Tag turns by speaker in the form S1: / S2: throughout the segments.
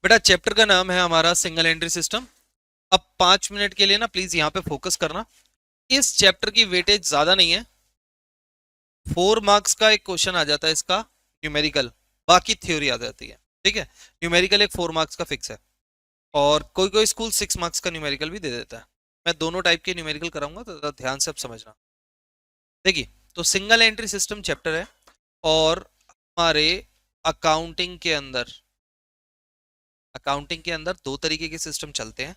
S1: बेटा चैप्टर का नाम है हमारा सिंगल एंट्री सिस्टम। अब 5 मिनट के लिए ना प्लीज यहाँ पे फोकस करना। इस चैप्टर की वेटेज ज्यादा नहीं है। 4 मार्क्स का एक क्वेश्चन आ जाता है इसका न्यूमेरिकल, बाकी थ्योरी आ जाती है। ठीक है, न्यूमेरिकल एक 4 मार्क्स का फिक्स है, और कोई कोई स्कूल 6 मार्क्स का न्यूमेरिकल भी दे देता है। मैं दोनों टाइप के न्यूमेरिकल कराऊंगा तो जरा ध्यान से अब समझना। देखिए, तो सिंगल एंट्री सिस्टम चैप्टर है, और हमारे अकाउंटिंग के अंदर दो तरीके के सिस्टम चलते हैं।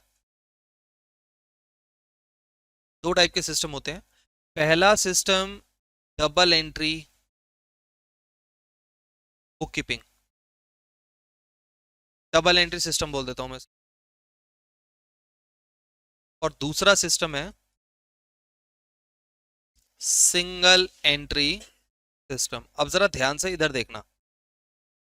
S1: दो टाइप के सिस्टम होते हैं। पहला system double entry book keeping, double entry system बोल देता हूं मैं। और दूसरा सिस्टम है सिंगल एंट्री सिस्टम। अब जरा ध्यान से इधर देखना।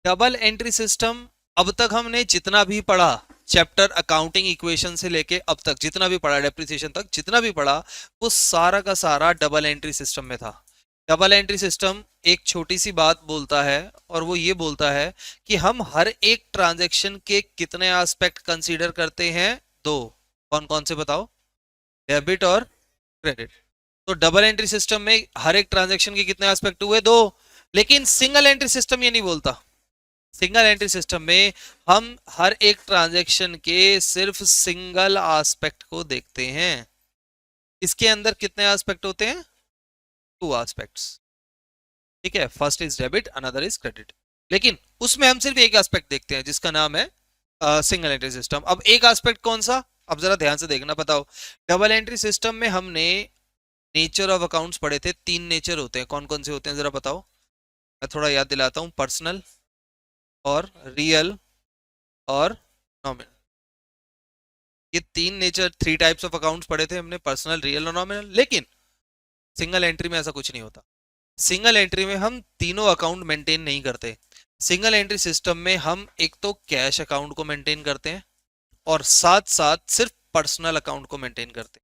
S1: डबल एंट्री सिस्टम, अब तक हमने जितना भी पढ़ा चैप्टर अकाउंटिंग इक्वेशन से लेके अब तक जितना भी पढ़ा, डेप्रिसिएशन तक जितना भी पढ़ा, वो सारा का सारा डबल एंट्री सिस्टम में था। डबल एंट्री सिस्टम एक छोटी सी बात बोलता है, और वो ये बोलता है कि हम हर एक ट्रांजैक्शन के कितने एस्पेक्ट कंसीडर करते हैं। दो। कौन कौन से बताओ? डेबिट और क्रेडिट। तो डबल एंट्री सिस्टम में हर एक ट्रांजैक्शन के कितने एस्पेक्ट हुए? दो। लेकिन सिंगल एंट्री सिस्टम ये नहीं बोलता। सिंगल एंट्री सिस्टम में हम हर एक ट्रांजैक्शन के सिर्फ सिंगल एस्पेक्ट को देखते हैं। इसके अंदर कितने एस्पेक्ट होते हैं? 2 एस्पेक्ट्स। ठीक है, first is debit, another is credit. लेकिन उसमें हम सिर्फ एक एस्पेक्ट देखते हैं जिसका नाम है सिंगल एंट्री सिस्टम। अब एक एस्पेक्ट कौन सा? अब जरा ध्यान से देखना, बताओ। डबल एंट्री सिस्टम में हमने नेचर ऑफ अकाउंट्स पढ़े थे। 3 नेचर होते हैं, कौन कौन से होते हैं जरा बताओ। मैं थोड़ा याद दिलाता हूँ। पर्सनल और रियल और नॉमिनल। ये 3 नेचर, 3 टाइप्स ऑफ अकाउंट्स पढ़े थे हमने, पर्सनल, रियल और नॉमिनल। लेकिन सिंगल एंट्री में ऐसा कुछ नहीं होता। सिंगल एंट्री में हम तीनों अकाउंट मेंटेन नहीं करते। सिंगल एंट्री सिस्टम में हम एक तो कैश अकाउंट को मेंटेन करते हैं, और साथ साथ सिर्फ पर्सनल अकाउंट को मेंटेन करते हैं।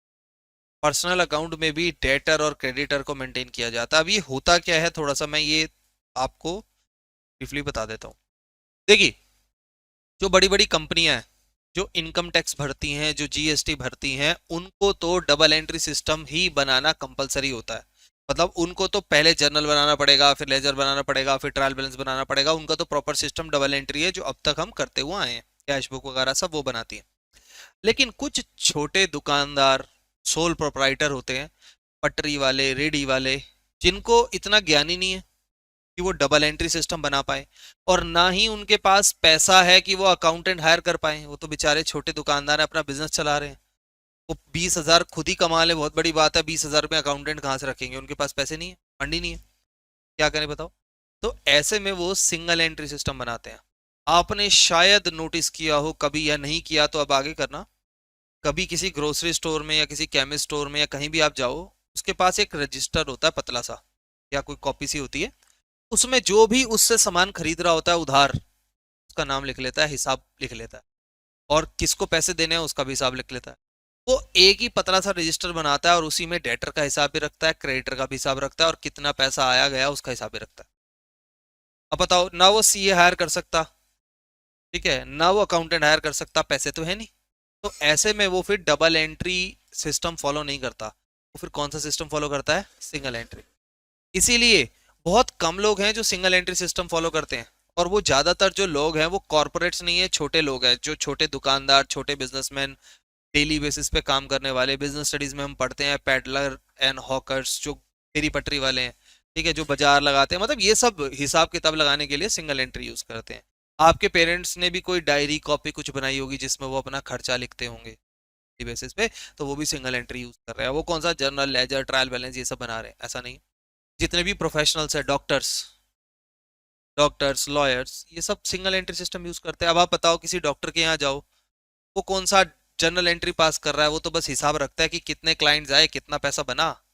S1: पर्सनल अकाउंट में भी डेटर और क्रेडिटर को मेंटेन किया जाता है। अब ये होता क्या है, थोड़ा सा मैं ये आपको ब्रीफली बता देता हूँ। देखिए, जो बड़ी बड़ी कंपनियां हैं, जो इनकम टैक्स भरती हैं, जो जीएसटी भरती हैं, उनको तो डबल एंट्री सिस्टम ही बनाना कंपलसरी होता है। मतलब उनको तो पहले जर्नल बनाना पड़ेगा, फिर लेजर बनाना पड़ेगा, फिर ट्रायल बैलेंस बनाना पड़ेगा। उनका तो प्रॉपर सिस्टम डबल एंट्री है, जो अब तक हम करते हुए आए हैं। कैश बुक वगैरह सब वो बनाती है। लेकिन कुछ छोटे दुकानदार, सोल प्रोप्राइटर होते हैं, पटरी वाले, रेडी वाले, जिनको इतना ज्ञान ही नहीं है कि वो डबल एंट्री सिस्टम बना पाए, और ना ही उनके पास पैसा है कि वो अकाउंटेंट हायर कर पाए। वो तो बेचारे छोटे दुकानदार हैं, अपना बिजनेस चला रहे हैं। वो 20,000 खुद ही कमा ले, बहुत बड़ी बात है। 20,000 में अकाउंटेंट कहाँ से रखेंगे? उनके पास पैसे नहीं है, फंड ही नहीं है। क्या करें बताओ? तो ऐसे में वो सिंगल एंट्री सिस्टम बनाते हैं। आपने शायद नोटिस किया हो कभी, या नहीं किया तो अब आगे करना। कभी किसी ग्रोसरी स्टोर में या किसी केमिस्ट स्टोर में या कहीं भी आप जाओ, उसके पास एक रजिस्टर होता है पतला सा, या कोई कॉपी सी होती है। उसमें जो भी उससे सामान खरीद रहा होता है उधार, उसका नाम लिख लेता है, हिसाब लिख लेता है, और किसको पैसे देने हैं उसका भी हिसाब लिख लेता है। वो एक ही पतला सा रजिस्टर बनाता है, और उसी में डेटर का हिसाब भी रखता है, क्रेडिटर का भी हिसाब रखता है, और कितना पैसा आया गया उसका हिसाब भी रखता है। अब बताओ, ना वो सीए हायर कर सकता, ठीक है, ना वो अकाउंटेंट हायर कर सकता, पैसे तो है नहीं। तो ऐसे में वो फिर डबल एंट्री सिस्टम फॉलो नहीं करता। वो फिर कौन सा सिस्टम फॉलो करता है? Single entry. इसीलिए बहुत कम लोग हैं जो सिंगल एंट्री सिस्टम फॉलो करते हैं, और वो ज्यादातर जो लोग हैं वो कॉरपोरेट्स नहीं है, छोटे लोग हैं, जो छोटे दुकानदार, छोटे बिजनेसमैन, डेली बेसिस पे काम करने वाले। बिजनेस स्टडीज में हम पढ़ते हैं पैडलर एंड हॉकर्स, जो फेरी पटरी वाले हैं, ठीक है, जो बाजार लगाते हैं। मतलब ये सब हिसाब किताब लगाने के लिए सिंगल एंट्री यूज करते हैं। आपके पेरेंट्स ने भी कोई डायरी कॉपी कुछ बनाई होगी जिसमें वो अपना खर्चा लिखते होंगे बेसिस पे, तो वो भी सिंगल एंट्री यूज कर रहे हैं। वो कौन सा जर्नल, लेजर, ट्रायल बैलेंस ये सब बना रहे हैं? ऐसा नहीं। जितने भी प्रोफेशनल्स है, डॉक्टर्स, लॉयर्स, ये सब सिंगल एंट्री सिस्टम यूज करते हैं। अब आप बताओ, किसी डॉक्टर के यहाँ जाओ, वो कौन सा जर्नल एंट्री पास कर रहा है? वो तो बस हिसाब रखता है कि कितने क्लाइंट्स आए, कितना पैसा बना,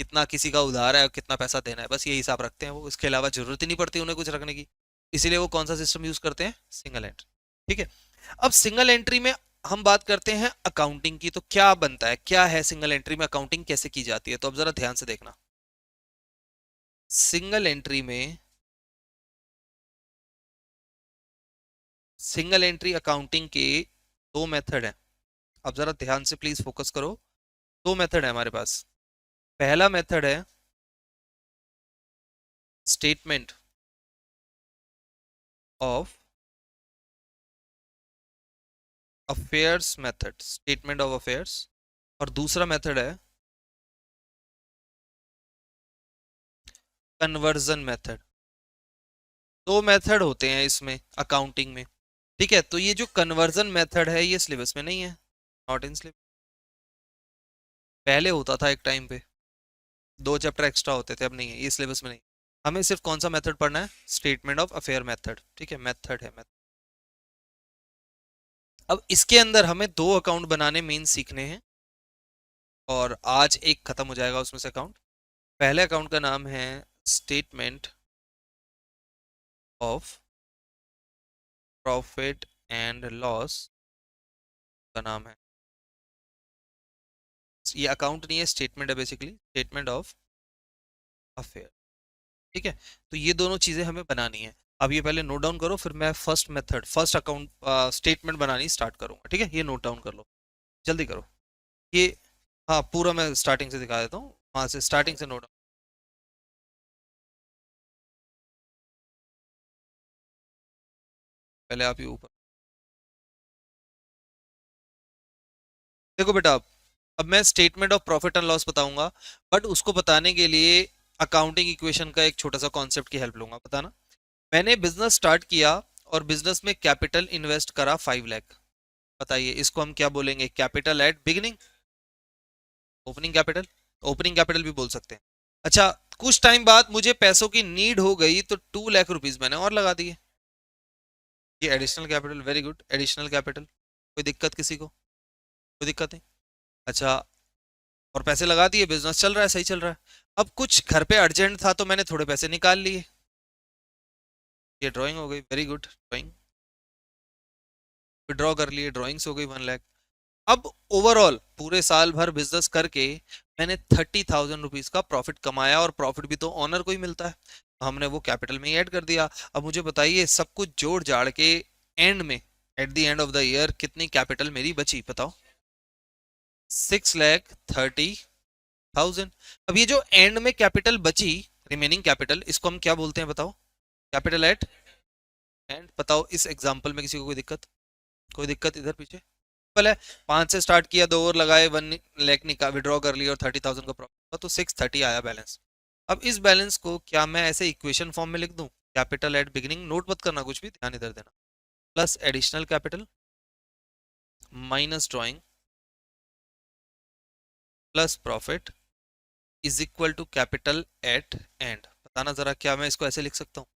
S1: कितना किसी का उधार है और कितना पैसा देना है। बस ये हिसाब रखते हैं वो, इसके अलावा जरूरत ही नहीं पड़ती उन्हें कुछ रखने की। इसीलिए वो कौन सा सिस्टम यूज करते हैं? Single entry. ठीक है। अब सिंगल एंट्री में हम बात करते हैं अकाउंटिंग की। तो क्या बनता है, क्या है सिंगल एंट्री में, अकाउंटिंग कैसे की जाती है? तो अब जरा ध्यान से देखना। सिंगल एंट्री में सिंगल एंट्री अकाउंटिंग के दो मेथड हैं। अब जरा ध्यान से प्लीज फोकस करो। दो मेथड है हमारे पास। पहला मेथड है statement of affairs method, statement of affairs. और दूसरा मेथड है कन्वर्जन मेथड। दो मेथड होते हैं इसमें अकाउंटिंग में। ठीक है, तो ये जो कन्वर्जन मेथड है ये सिलेबस में नहीं है, नॉट इन सिलेबस। पहले होता था एक टाइम पे, दो चैप्टर एक्स्ट्रा होते थे, अब नहीं है, ये सिलेबस में नहीं। हमें सिर्फ कौन सा मेथड पढ़ना है? Statement of affair method. ठीक है, मेथड है मेथड। अब इसके अंदर हमें दो अकाउंट बनाने मेन सीखने हैं, और आज एक खत्म हो जाएगा उसमें से अकाउंट। पहले अकाउंट का नाम है statement of profit and loss का नाम है। ये अकाउंट नहीं है, स्टेटमेंट है, बेसिकली स्टेटमेंट ऑफ अफेयर। ठीक है, तो ये दोनों चीजें हमें बनानी है। अब ये पहले नोट डाउन करो, फिर मैं first method, first account statement बनानी स्टार्ट करूंगा। ठीक है, ये नोट डाउन कर लो, जल्दी करो ये। हाँ, पूरा मैं स्टार्टिंग से दिखा देता हूँ, वहां से स्टार्टिंग से नोट। पहले आप ये ऊपर देखो बेटा। अब मैं statement of profit and loss बताऊंगा, बट उसको बताने के लिए अकाउंटिंग इक्वेशन का एक छोटा सा कॉन्सेप्ट की हेल्प लूंगा। बताना, मैंने बिजनेस स्टार्ट किया और बिजनेस में कैपिटल इन्वेस्ट करा 5 लाख। बताइए इसको हम क्या बोलेंगे? Capital at beginning, opening capital. Opening capital भी बोल सकते हैं। अच्छा, कुछ टाइम बाद मुझे पैसों की नीड हो गई तो 2 लाख रुपीज मैंने और लगा दिए। ये additional capital, very good, additional capital. कोई दिक्कत किसी को? कोई दिक्कत नहीं। अच्छा, और पैसे लगा दिए, बिजनेस चल रहा है, सही चल रहा है। अब कुछ घर पे अर्जेंट था तो मैंने थोड़े पैसे निकाल लिए। ये ड्राइंग हो गई, वेरी गुड, ड्राइंग। विड्रॉ कर लिए, ड्राइंग्स हो गई 1 लाख। अब ओवरऑल पूरे साल भर बिजनेस करके मैंने 30,000 रुपीज का प्रॉफिट कमाया, और प्रॉफिट भी तो ऑनर को ही मिलता है, तो हमने वो कैपिटल में ही ऐड कर दिया। अब मुझे बताइए, सब कुछ जोड़ जाड़ के एंड में, eight the end of the year, कितनी कैपिटल मेरी बची बताओ? 6,30,000। अब ये जो एंड में कैपिटल बची, रिमेनिंग कैपिटल, इसको हम क्या बोलते हैं बताओ? Capital at and. बताओ इस एग्जांपल में किसी को कोई दिक्कत? कोई दिक्कत इधर पीछे? पहले 5 से स्टार्ट किया, 2 और लगाए, 1 लाख निकाल, विड्रॉ कर लिया और 30,000 का प्रॉफिट हुआ, तो 630 आया बैलेंस। अब इस बैलेंस को क्या मैं ऐसे इक्वेशन फॉर्म में लिख दूं? कैपिटल एट बिगिनिंग, नोट मत करना कुछ भी, ध्यान इधर देना, plus additional capital minus drawing plus profit is equal to capital at end. बताना जरा, क्या मैं इसको ऐसे लिख सकता हूँ?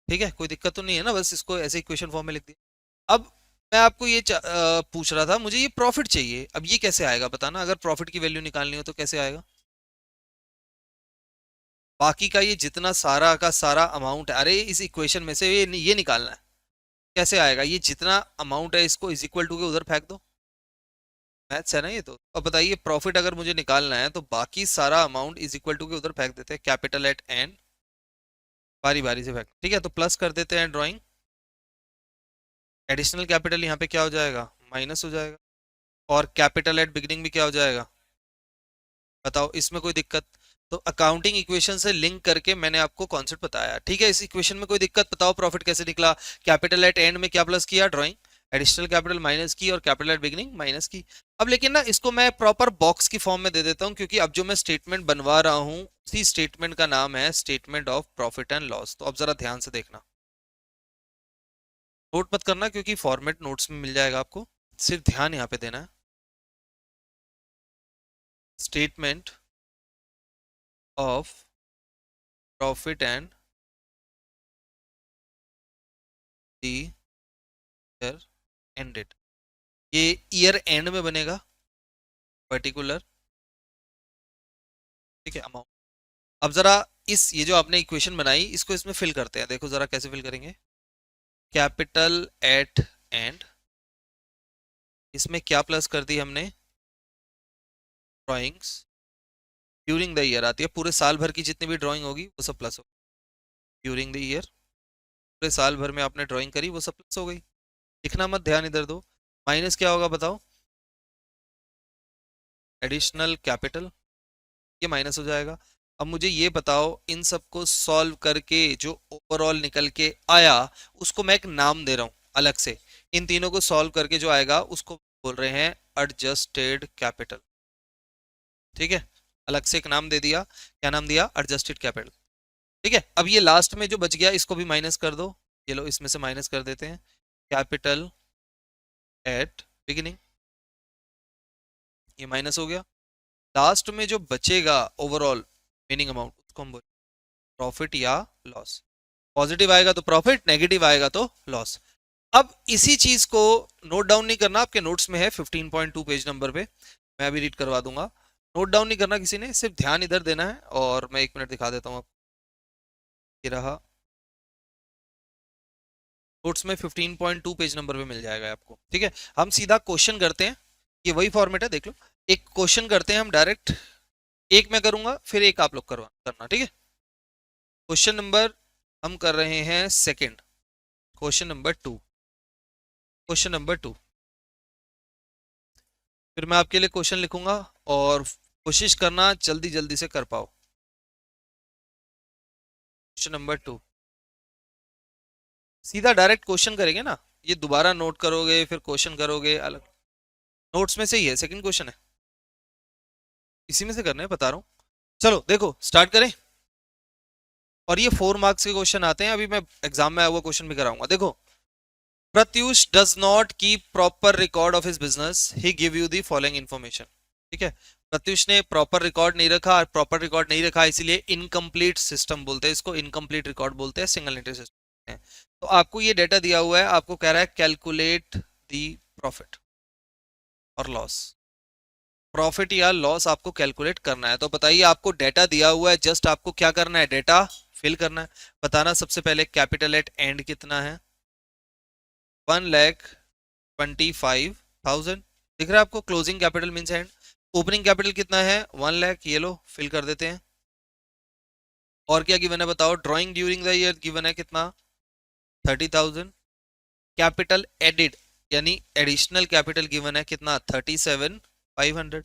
S1: ठीक है, कोई दिक्कत तो नहीं है ना? बस इसको ऐसे इक्वेशन फॉर्म में लिख दिया। अब मैं आपको ये पूछ रहा था, मुझे ये प्रॉफिट चाहिए, अब ये कैसे आएगा बताना? अगर प्रॉफिट की वैल्यू निकालनी हो तो कैसे आएगा? बाकी का ये जितना सारा का सारा अमाउंट है, अरे इस इक्वेशन में से ये निकालना है। कैसे आएगा? ये जितना अमाउंट है इसको इज इक्वल टू के उधर फेंक दो। मैथ्स है ना ये तो। अब बताइए, प्रॉफिट अगर मुझे निकालना है तो बाकी सारा अमाउंट इज इक्वल टू के उधर फेंक देते हैं, कैपिटल एट एंड, बारी बारी से फेंक। ठीक है, तो प्लस कर देते हैं ड्राइंग। एडिशनल कैपिटल यहाँ पे क्या हो जाएगा? माइनस हो जाएगा। और कैपिटल एट बिगिनिंग भी क्या हो जाएगा? बताओ, इसमें कोई दिक्कत? तो अकाउंटिंग इक्वेशन से लिंक करके मैंने आपको कॉन्सेप्ट बताया। ठीक है, इस इक्वेशन में कोई दिक्कत? बताओ प्रॉफिट कैसे निकला? कैपिटल एट एंड में क्या प्लस किया? ड्राइंग। एडिशनल कैपिटल माइनस की, और कैपिटल एट बिगिनिंग माइनस की। अब लेकिन ना, इसको मैं प्रॉपर बॉक्स की फॉर्म में दे देता हूँ, क्योंकि अब जो मैं स्टेटमेंट बनवा रहा हूँ उसी स्टेटमेंट का नाम है statement of profit and loss. तो अब जरा ध्यान से देखना, नोट मत करना क्योंकि फॉर्मेट नोट्स में मिल जाएगा आपको, सिर्फ ध्यान यहाँ पे देना है। Statement of profit and the year ended. ये ईयर एंड में बनेगा, पर्टिकुलर। ठीक है, अमाउंट। अब जरा इस, ये जो आपने इक्वेशन बनाई, इसको इसमें फिल करते हैं। देखो जरा कैसे फिल करेंगे। कैपिटल एट एंड, इसमें क्या प्लस कर दी हमने? ड्राइंग्स ड्यूरिंग द ईयर आती है, पूरे साल भर की जितनी भी ड्राइंग होगी वो सब प्लस होगी ड्यूरिंग द ईयर। पूरे साल भर में आपने ड्राइंग करी वो सब प्लस हो गई, लिखना मत, ध्यान इधर दो। माइनस क्या होगा बताओ, एडिशनल कैपिटल, ये माइनस हो जाएगा। अब मुझे ये बताओ इन सबको सॉल्व करके जो ओवरऑल निकल के आया उसको मैं एक नाम दे रहा हूँ अलग से, इन तीनों को सॉल्व करके जो आएगा उसको बोल रहे हैं एडजस्टेड कैपिटल। ठीक है, अलग से एक नाम दे दिया, क्या नाम दिया, एडजस्टेड कैपिटल। ठीक है, अब ये लास्ट में जो बच गया इसको भी माइनस कर दो, ये लो इसमें से माइनस कर देते हैं, कैपिटल एट बिगिनिंग, ये माइनस हो गया। लास्ट में जो बचेगा ओवरऑल विनिंग अमाउंट उसको हम बोलेंगे प्रॉफिट या लॉस। पॉजिटिव आएगा तो प्रॉफिट, नेगेटिव आएगा तो लॉस। अब इसी चीज को नोट डाउन नहीं करना, आपके नोट्स में है 15.2 पेज नंबर पे, मैं अभी रीड करवा दूंगा। नोट डाउन नहीं करना किसी ने, सिर्फ ध्यान इधर देना है, और मैं 1 मिनट दिखा देता हूँ आपको। ये रहा नोट्स में 15.2 पेज नंबर पे मिल जाएगा आपको। ठीक है, हम सीधा क्वेश्चन करते हैं, ये वही फॉर्मेट है देख लो। एक क्वेश्चन करते हैं हम डायरेक्ट, एक मैं करूंगा फिर एक आप लोग करना। ठीक है, क्वेश्चन नंबर हम कर रहे हैं second, question number 2, question number 2। फिर मैं आपके लिए क्वेश्चन लिखूंगा और कोशिश करना जल्दी जल्दी से कर पाओ। क्वेश्चन नंबर 2, सीधा डायरेक्ट क्वेश्चन करेंगे ना, ये दोबारा नोट करोगे फिर क्वेश्चन करोगे अलग। नोट्स में से ही है, सेकंड क्वेश्चन है, इसी में से करना है बता रहा हूँ। चलो देखो स्टार्ट करें, और ये 4 मार्क्स के क्वेश्चन आते हैं, अभी मैं एग्जाम में आया हुआ क्वेश्चन भी कराऊंगा। देखो, Pratyush does not keep proper record of his business, he give you the following information. ठीक है, प्रत्युष ने प्रॉपर रिकॉर्ड नहीं रखा, प्रॉपर रिकॉर्ड नहीं रखा इसीलिए इनकम्प्लीट सिस्टम बोलते हैं इसको, इनकम्प्लीट रिकॉर्ड बोलते हैं, सिंगल एंट्री सिस्टम है। तो आपको ये डेटा दिया हुआ है, आपको कह रहा है कैलकुलेट दी प्रॉफिट और लॉस, प्रॉफिट या लॉस आपको कैलकुलेट करना है। तो बताइए, आपको डेटा दिया हुआ है, जस्ट आपको क्या करना है, डेटा फिल करना है। बताना सबसे पहले कैपिटल एट एंड कितना है, 1,25,000 दिख रहा है आपको, closing capital means and. Opening capital कितना है, 1 लाख, ये लो फिल कर देते हैं। और क्या गिवन है बताओ, drawing during the year given है कितना, 30,000। कैपिटल एडिड यानी एडिशनल कैपिटल गिवन है कितना, 37,500।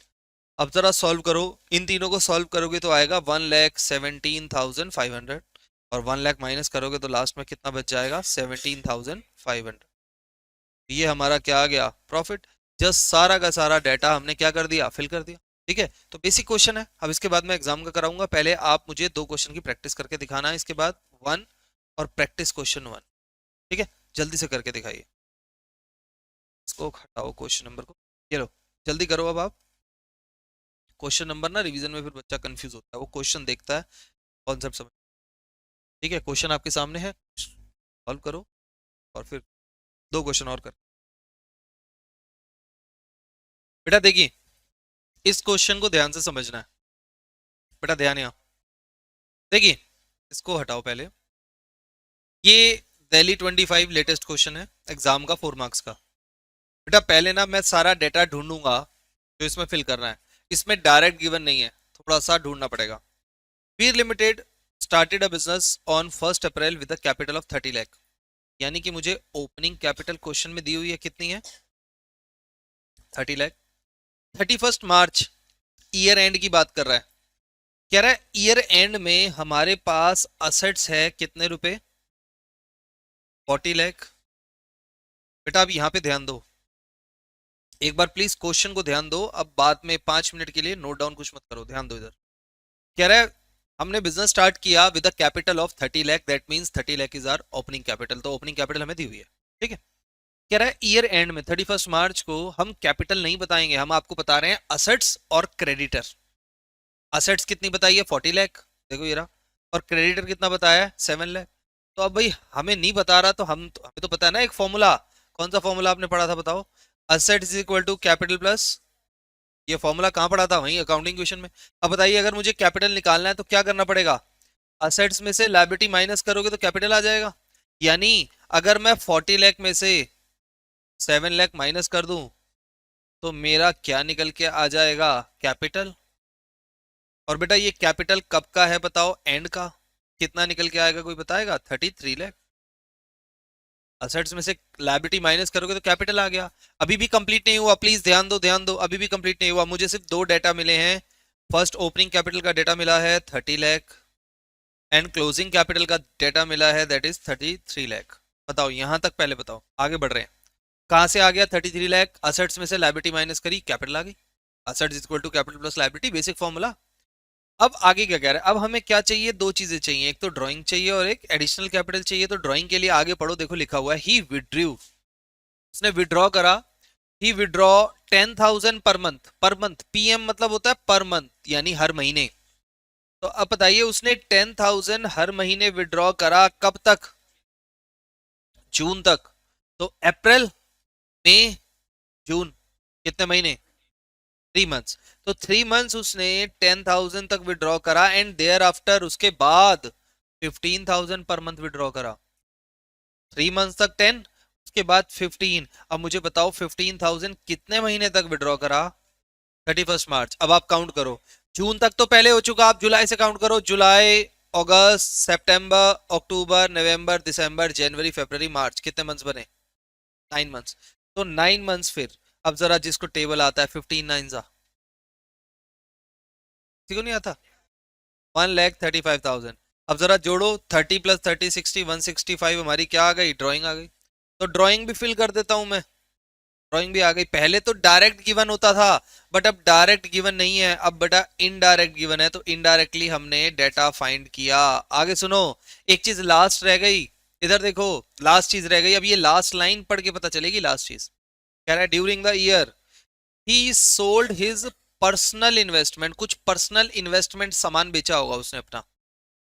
S1: अब जरा सॉल्व करो, इन तीनों को सॉल्व करोगे तो आएगा 1,17,500, और 1 लाख माइनस करोगे तो लास्ट में कितना बच जाएगा, 17,500। ये हमारा क्या आ गया, प्रॉफिट। जस्ट सारा का सारा डाटा हमने क्या कर दिया, फिल कर दिया। ठीक है, तो बेसिक क्वेश्चन है, अब इसके बाद मैं एग्जाम का कराऊंगा। पहले आप मुझे 2 क्वेश्चन की प्रैक्टिस करके दिखाना है, इसके बाद 1 और प्रैक्टिस क्वेश्चन 1। ठीक है, जल्दी से करके दिखाइए। इसको हटाओ क्वेश्चन नंबर को, ये लो जल्दी करो। अब आप क्वेश्चन नंबर ना रिवीजन में फिर बच्चा कंफ्यूज होता है, वो क्वेश्चन देखता है कॉन्सेप्ट समझ। ठीक है, क्वेश्चन आपके सामने है, सॉल्व करो और फिर 2 क्वेश्चन और कर। बेटा देखिए, इस क्वेश्चन को ध्यान से समझना है, बेटा ध्यान यहाँ देखिए, इसको हटाओ पहले। ये दिल्ली 25 लेटेस्ट क्वेश्चन है एग्जाम का 4 मार्क्स का। बेटा पहले ना मैं सारा डेटा ढूंढूंगा जो इसमें फिल करना है, इसमें डायरेक्ट गिवन नहीं है, थोड़ा सा ढूंढना पड़ेगा। Veer limited started a business on 1 April with a capital of 30 lakh, यानी कि मुझे ओपनिंग कैपिटल क्वेश्चन में दी हुई है कितनी है, 30 लाख। 31 मार्च ईयर एंड की बात कर रहा है, कह रहा है ईयर एंड में हमारे पास असेट्स है कितने रुपए, 40 लाख। बेटा अब यहां पे ध्यान दो, एक बार प्लीज क्वेश्चन को ध्यान दो, अब बाद में 5 मिनट के लिए नोट डाउन कुछ मत करो, ध्यान दो इधर। कह रहा है हमने बिजनेस स्टार्ट किया with a capital of 30 lakh, that means 30 lakh is our opening capital, तो ओपनिंग कैपिटल हमें दी हुई है। ठीक है, कह रहा है ईयर एंड में 31 मार्च को हम कैपिटल नहीं बताएंगे, हम आपको बता रहे हैं असेट्स और क्रेडिटर। असेट्स कितनी बताई है, 40 लाख, देखो ये रहा, और क्रेडिटर कितना बताया है, 7 लाख। तो अब भाई हमें नहीं बता रहा तो हमें तो पता है ना एक फॉर्मूला, कौन सा फॉर्मूला आपने पढ़ा था बताओ, asset is equal to capital plus, ये फॉर्मूला कहाँ पढ़ा था, वहीं अकाउंटिंग क्वेश्चन में। अब बताइए अगर मुझे कैपिटल निकालना है तो क्या करना पड़ेगा, असेट्स में से लायबिलिटी माइनस करोगे तो कैपिटल आ जाएगा। यानी अगर मैं 40 लाख में से 7 लाख माइनस कर दूं तो मेरा क्या निकल के आ जाएगा, कैपिटल। और बेटा ये कैपिटल कब का है बताओ, एंड का, कितना निकल के आएगा कोई बताएगा, 33 लाख। असेट्स में से लायबिलिटी माइनस करोगे तो कैपिटल आ गया। अभी भी कंप्लीट नहीं हुआ, प्लीज ध्यान दो, अभी भी कंप्लीट नहीं हुआ। मुझे सिर्फ दो डेटा मिले हैं। फर्स्ट ओपनिंग कैपिटल का डेटा मिला है 30 लाख, एंड क्लोजिंग कैपिटल का डेटा मिला है दैट इज 33 लाख। बताओ यहां तक, पहले बताओ, आगे बढ़ रहे हैं। कहां से आ गया 33 लाख? असेट्स में से लायबिलिटी माइनस करी, कैपिटल आ गई। Assets equal to capital plus liability, basic formula. अब आगे क्या कह रहा है? अब हमें क्या चाहिए? दो चीजें चाहिए, एक तो ड्राइंग चाहिए और एक एडिशनल कैपिटल चाहिए। तो ड्राइंग के लिए आगे पढ़ो, देखो लिखा हुआ है ही विड्रू, उसने विड्रॉ करा। ही withdraw 10,000 per month. Per month, PM मतलब होता है पर मंथ, यानी हर महीने। तो अब बताइए, उसने 10,000 हर महीने विड्रॉ करा, कब तक? जून तक। तो अप्रैल, मई, जून, कितने महीने? 3 मंथ्स। तो 3 मंथ्स उसने 10,000 तक विड्रॉ करा, एंड देयर आफ्टर उसके बाद 15,000 पर मंथ विड्रॉ करा। 3 मंथ्स तक 10, उसके बाद 15। अब मुझे बताओ 15,000 कितने महीने तक विड्रॉ करा? 31 मार्च। अब आप काउंट करो, जून तक तो पहले हो चुका, आप जुलाई से काउंट करो। जुलाई, अगस्त, सितंबर, अक्टूबर, नवंबर, दिसंबर, जनवरी, फरवरी, मार्च, कितने मंथ्स बने? 9 मंथ्स। तो 9 मंथ्स फिर। अब जरा जिसको टेबल आता है 15 9 जा, किसी को नहीं आता? 1,35,000। अब जरा जोड़ो, 30 + 30 60 165, हमारी क्या आ गई? ड्राइंग आ गई। तो ड्राइंग भी फिल कर देता हूं मैं, ड्राइंग भी आ गई। पहले तो डायरेक्ट गिवन होता था, बट अब डायरेक्ट गिवन नहीं है, अब बेटा इनडायरेक्ट गिवन है। तो इनडायरेक्टली हमने डेटा फाइंड किया। आगे सुनो, एक चीज लास्ट रह गई, इधर देखो, लास्ट चीज रह गई। अब ये लास्ट लाइन पढ़ के पता चलेगी लास्ट चीज। कह रहा है during the year he sold his personal investment, कुछ पर्सनल इन्वेस्टमेंट सामान बेचा होगा उसने अपना।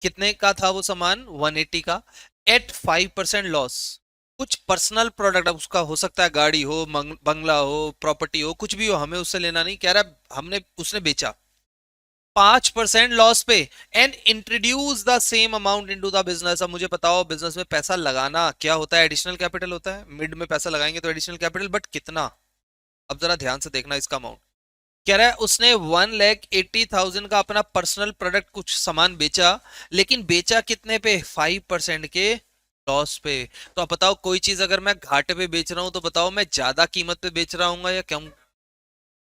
S1: कितने का था वो सामान? 180 का, एट 5% लॉस। कुछ पर्सनल प्रोडक्ट, अब उसका हो सकता है गाड़ी हो, बंगला हो, प्रॉपर्टी हो, कुछ भी हो, हमें उससे लेना नहीं। कह रहा है हमने, उसने बेचा 5% लॉस पे, and introduce the same amount into the business. अब मुझे बताओ, बिजनेस में पैसा लगाना क्या होता है? एडिशनल कैपिटल होता है। मिड में पैसा लगाएंगे तो एडिशनल कैपिटल, बट कितना? अब जरा ध्यान से देखना इसका अमाउंट। कह रहा है उसने 1,80,000 का अपना पर्सनल प्रोडक्ट, कुछ सामान बेचा, लेकिन बेचा कितने पे? 5% के लॉस पे। तो अब बताओ, कोई चीज अगर मैं घाटे पे बेच रहा हूं तो बताओ मैं ज्यादा कीमत पे बेच रहा हूँ या कम?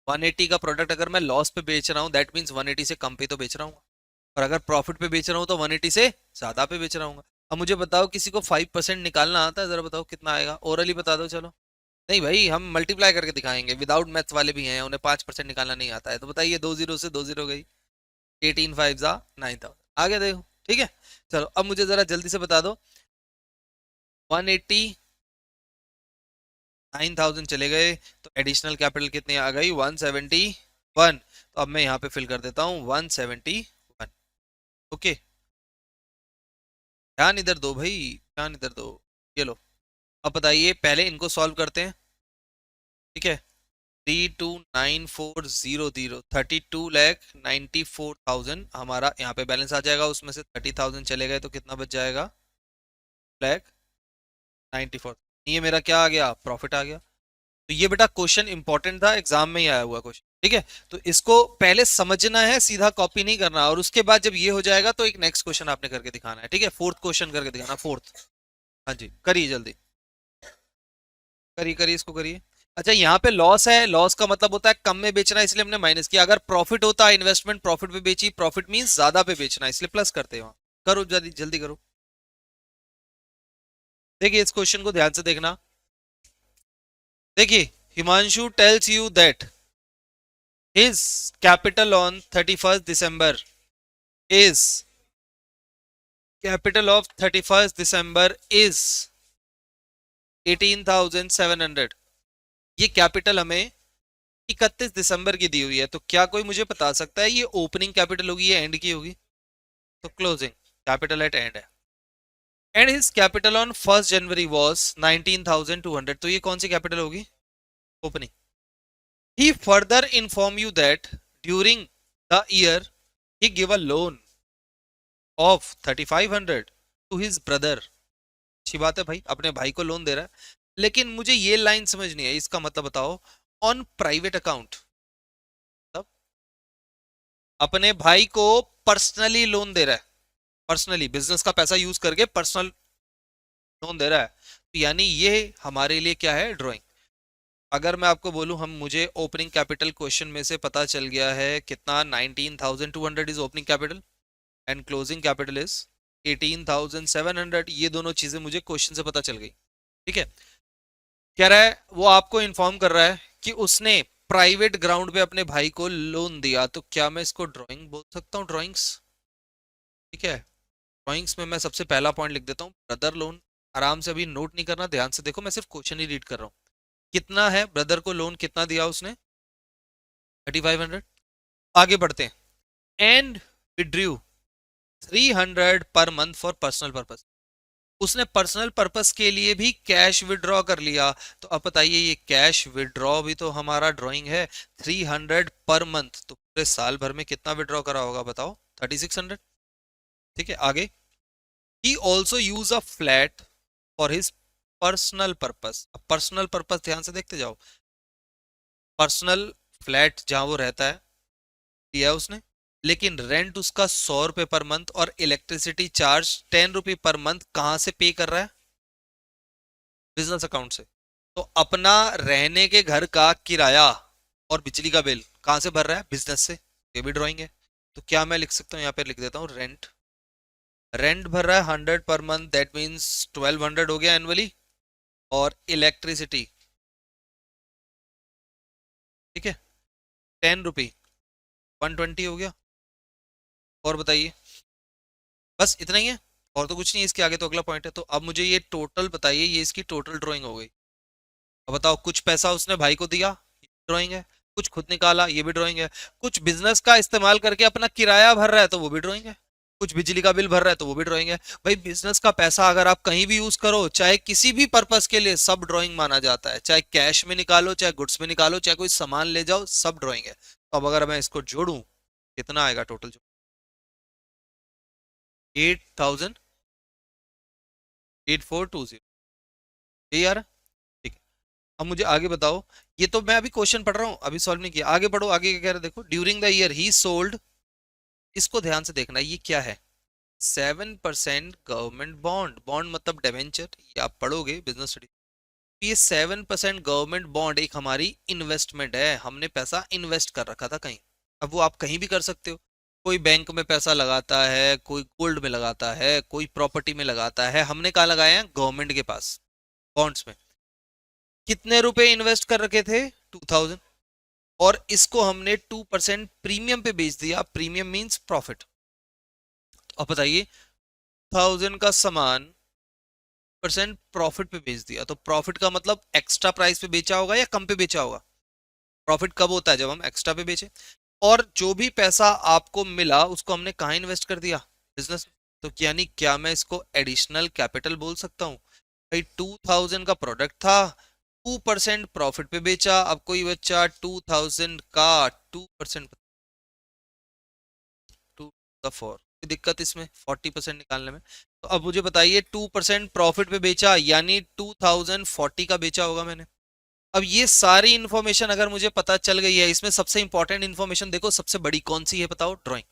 S1: 180 का प्रोडक्ट अगर मैं लॉस पे बेच रहा हूँ, दैट मीन्स 180 से कम पे तो बेच रहा हूँ। और अगर प्रॉफिट पे बेच रहा हूँ तो 180 से ज्यादा पे बेच रहा हूँ। अब मुझे बताओ, किसी को 5% निकालना आता है? जरा बताओ कितना आएगा, ओरली बता दो चलो। नहीं भाई, हम मल्टीप्लाई करके दिखाएंगे, विदाउट मैथ्स वाले भी हैं, उन्हें 5% निकालना नहीं आता है। तो बताइए, 2 जीरो से 2 जीरो गई, 18 5 जा 9,000। आगे देखो, ठीक है। चलो अब मुझे जरा जल्दी से बता दो, 189,000 चले गए, तो एडिशनल कैपिटल कितनी आ गई? 171। तो अब मैं यहाँ पे फिल कर देता हूँ 171। ओके, ध्यान इधर दो भाई, ध्यान इधर दो। ये लो, अब बताइए, पहले इनको सॉल्व करते हैं, ठीक है। 329400, 32,94,000 हमारा यहाँ पे बैलेंस आ जाएगा। उसमें से 30,000 चले गए तो कितना बच जाएगा? लैख 94। ये मेरा क्या आ गया? प्रॉफिट आ गया। तो ये बेटा क्वेश्चन इंपॉर्टेंट था, एग्जाम में ही आया हुआ क्वेश्चन, ठीक है। तो इसको पहले समझना है, सीधा कॉपी नहीं करना। और उसके बाद जब ये हो जाएगा तो एक नेक्स्ट क्वेश्चन आपने करके दिखाना है, ठीक है। फोर्थ क्वेश्चन करके दिखाना, फोर्थ। हाँ जी, करिए जल्दी, करिए करिए, इसको करिए। अच्छा, यहाँ पे लॉस है, लॉस का मतलब होता है कम में बेचना, इसलिए हमने माइनस किया। अगर प्रॉफिट होता, इन्वेस्टमेंट प्रॉफिट पे बेची, प्रॉफिट मींस ज्यादा पे बेचना, इसलिए प्लस करते हैं वहां। करो जल्दी जल्दी करो। देखिए इस क्वेश्चन को ध्यान से देखना। देखिए, Himanshu tells you that his capital on 31st December is, capital of 31st December is 18,700। ये कैपिटल हमें 31 दिसंबर की दी हुई है। तो क्या कोई मुझे बता सकता है ये ओपनिंग कैपिटल होगी या एंड की होगी? तो क्लोजिंग कैपिटल एट एंड है। And his capital on 1st January was 19,200। तो ये कौन सी कैपिटल होगी? Opening. He further inform you that during the year he give a loan of 3,500 to his brother. अच्छी बात है भाई, अपने भाई को लोन दे रहा है। लेकिन मुझे ये लाइन समझ नहीं है, इसका मतलब बताओ। ऑन प्राइवेट अकाउंट, मतलब अपने भाई को पर्सनली लोन दे रहा है, पर्सनली बिजनेस का पैसा यूज करके पर्सनल लोन दे रहा है। यानी ये हमारे लिए क्या है, ड्राइंग। अगर मैं आपको बोलूं, हम मुझे ओपनिंग कैपिटल क्वेश्चन में से पता चल गया है कितना, 19,200 is opening capital and closing capital is 18,700, ये दोनों चीजें मुझे क्वेश्चन से पता चल गई। ठीक है, कह रहा है, वो आपको इन्फॉर्म कर रहा है कि उसने प्राइवेट ग्राउंड पे अपने भाई को लोन दिया, तो क्या मैं इसको ड्राइंग बोल सकता हूँ, ड्राइंग्स। ठीक है, ड्राइंग्स में मैं सबसे पहला पॉइंट लिख देता हूँ, ब्रदर लोन। आराम से अभी नोट नहीं करना, ध्यान से देखो, मैं सिर्फ क्वेश्चन ही रीड कर रहा हूँ। कितना है ब्रदर को लोन, कितना दिया उसने, 3,500। आगे बढ़ते हैं, and withdrew 300 per month for personal purpose. उसने पर्सनल पर्पस के लिए भी कैश विड्रॉ कर लिया। तो अब बताइए, ये कैश विड्रॉ भी तो हमारा ड्राइंग है। 300 पर मंथ, तो पूरे साल भर में कितना विड्रॉ करा होगा बताओ, 3,600। ठीक है, आगे, he also use a flat for his personal purpose. अब पर्सनल पर्पस ध्यान से देखते जाओ, पर्सनल फ्लैट जहां वो रहता है लिया उसने, लेकिन रेंट उसका 100 रुपए पर मंथ और इलेक्ट्रिसिटी चार्ज 10 रुपए पर मंथ कहां से पे कर रहा है, बिजनेस अकाउंट से। तो अपना रहने के घर का किराया और बिजली का बिल कहां से भर रहा है, बिजनेस से। ये भी ड्राइंग है। तो क्या मैं लिख सकता हूँ, यहाँ पे लिख देता हूँ रेंट। रेंट भर रहा है 100 पर मंथ, दैट मीन्स 1,200 हो गया एनुअली। और इलेक्ट्रिसिटी, ठीक है, 10 रुपी, 120 हो गया। और बताइए, बस इतना ही है, और तो कुछ नहीं है, इसके आगे तो अगला पॉइंट है। तो अब मुझे ये टोटल बताइए, ये इसकी टोटल ड्राइंग हो गई। अब बताओ, कुछ पैसा उसने भाई को दिया, ड्राइंग है। कुछ खुद निकाला, ये भी ड्राइंग है। कुछ बिजनेस का इस्तेमाल करके अपना किराया भर रहा है, तो वो भी ड्राइंग है। कुछ बिजली का बिल भर रहा है, तो वो भी ड्राइंग है। भाई, बिजनेस का पैसा अगर आप कहीं भी यूज करो, चाहे किसी भी पर्पस के लिए, सब ड्राइंग माना जाता है। चाहे कैश में निकालो, चाहे गुड्स में निकालो, चाहे कोई सामान ले जाओ, सब ड्राइंग है। तो अब अगर मैं इसको जोड़ूं, कितना आएगा टोटल, जो 8,420, ये यार। ठीक है, अब मुझे आगे बताओ। ये तो मैं अभी क्वेश्चन पढ़ रहा हूँ, अभी सॉल्व नहीं किया। आगे बढ़ो, आगे क्या कह रहे हैं देखो, during the year he sold, इसको ध्यान से देखना, ये क्या है, 7% गवर्नमेंट बॉन्ड। बॉन्ड मतलब डिवेंचर, ये आप पढ़ोगे बिजनेस स्टडी। ये 7% गवर्नमेंट बॉन्ड एक हमारी इन्वेस्टमेंट है, हमने पैसा इन्वेस्ट कर रखा था कहीं। अब वो आप कहीं भी कर सकते हो, कोई बैंक में पैसा लगाता है, कोई गोल्ड में लगाता है, कोई प्रॉपर्टी में लगाता है। हमने कहाँ लगाया है, गवर्नमेंट के पास, बॉन्ड्स में। कितने रुपए इन्वेस्ट कर रखे थे, 2,000, और इसको हमने 2% प्रीमियम पे बेच दिया। Premium means profit. अब बताइए, 1,000 का सामान परसेंट प्रॉफिट पे बेच दिया, तो प्रॉफिट का मतलब एक्स्ट्रा प्राइस पे बेचा होगा या कम पे बेचा होगा। प्रॉफिट कब होता है, जब हम एक्स्ट्रा पे बेचे। और जो भी पैसा आपको मिला, उसको हमने कहाँ इन्वेस्ट कर दिया, बिजनेस। तो यानी क्या मैं इसको एडिशनल कैपिटल बोल सकता हूँ। भाई, 2,000 का प्रोडक्ट था, 2% प्रॉफिट पे बेचा, अब कोई बच्चा 2,000 का 2%, 2 कोई दिक्कत इसमें 40% निकालने में। तो अब मुझे बताइए, 2% प्रॉफिट पे बेचा, यानी 2,040 का बेचा होगा मैंने। अब ये सारी इन्फॉर्मेशन अगर मुझे पता चल गई है, इसमें सबसे इंपॉर्टेंट इन्फॉर्मेशन देखो, सबसे बड़ी कौन सी है बताओ, ड्राइंग।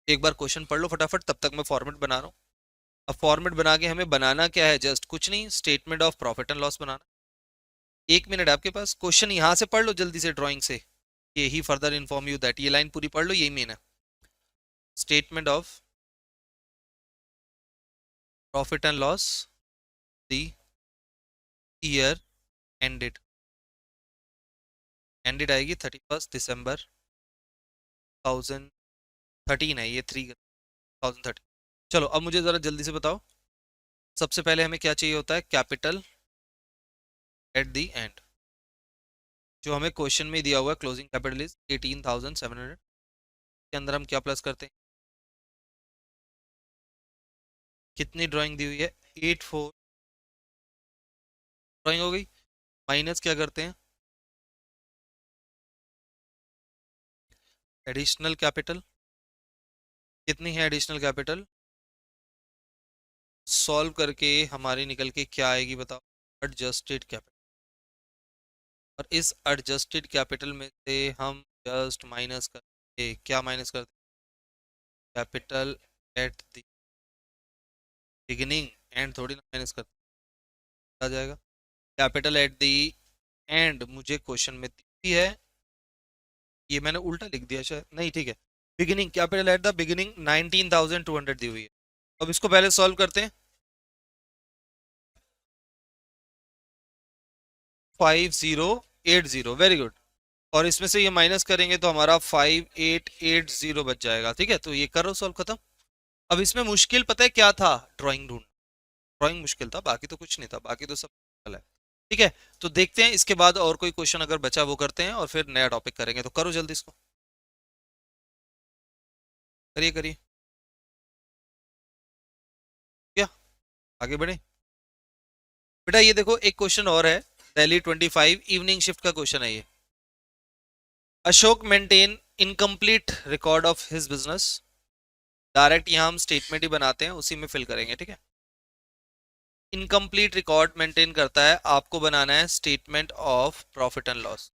S1: एक बार क्वेश्चन पढ़ लो फटाफट, तब तक मैं फॉर्मेट बना रहा हूँ। अब फॉर्मेट बना के हमें बनाना क्या है, जस्ट कुछ नहीं, statement of profit and loss banana. 1 minute आपके पास, क्वेश्चन यहाँ से पढ़ लो जल्दी से ड्राइंग से। ये ही फर्दर इन्फॉर्म यू दैट, ये लाइन पूरी पढ़ लो, यही मेन है। Statement of profit and loss, the year ended. Ended आएगी 31 दिसंबर 2013 है, ये 2013। चलो, अब मुझे जरा जल्दी से बताओ, सबसे पहले हमें क्या चाहिए होता है, कैपिटल एट द एंड। जो हमें क्वेश्चन में दिया हुआ है, क्लोजिंग कैपिटल इज 18,700, के अंदर हम क्या प्लस करते हैं, कितनी ड्राइंग दी हुई है, 84 ड्राइंग हो गई। माइनस क्या करते हैं, एडिशनल कैपिटल। कितनी है एडिशनल कैपिटल, सॉल्व करके हमारी निकल के क्या आएगी बताओ, एडजस्टेड कैपिटल। और इस एडजस्टेड कैपिटल में से हम जस्ट माइनस करते, क्या माइनस करते, capital at the beginning, and थोड़ी ना माइनस करते। आ जाएगा। कैपिटल एट दी एंड मुझे क्वेश्चन में दी है, ये मैंने उल्टा लिख दिया शायद, नहीं ठीक है। Beginning capital at the beginning 19,200 दी हुई है। अब इसको पहले सॉल्व करते हैं। 5080, वेरी गुड। और इसमें से ये माइनस करेंगे तो हमारा 5880 बच जाएगा। ठीक है, तो ये करो सॉल्व, खत्म। अब इसमें मुश्किल पता है क्या था? ड्राइंग ढूंढ, ड्राइंग मुश्किल था, बाकी तो कुछ नहीं था, बाकी तो सब सिंपल है। ठीक है, तो देखते हैं इसके बाद और कोई क्वेश्चन अगर बचा वो करते हैं और फिर नया टॉपिक करेंगे। तो करो जल्दी इसको, करिए करिए। क्या आगे बढ़े बेटा? ये देखो एक क्वेश्चन और है, दिल्ली 25 इवनिंग शिफ्ट का क्वेश्चन है ये। Ashok maintain incomplete record of his business. Direct यहाँ हम स्टेटमेंट ही बनाते हैं, उसी में फिल करेंगे। ठीक है, इनकम्प्लीट रिकॉर्ड मेंटेन करता है, आपको बनाना है statement of profit and loss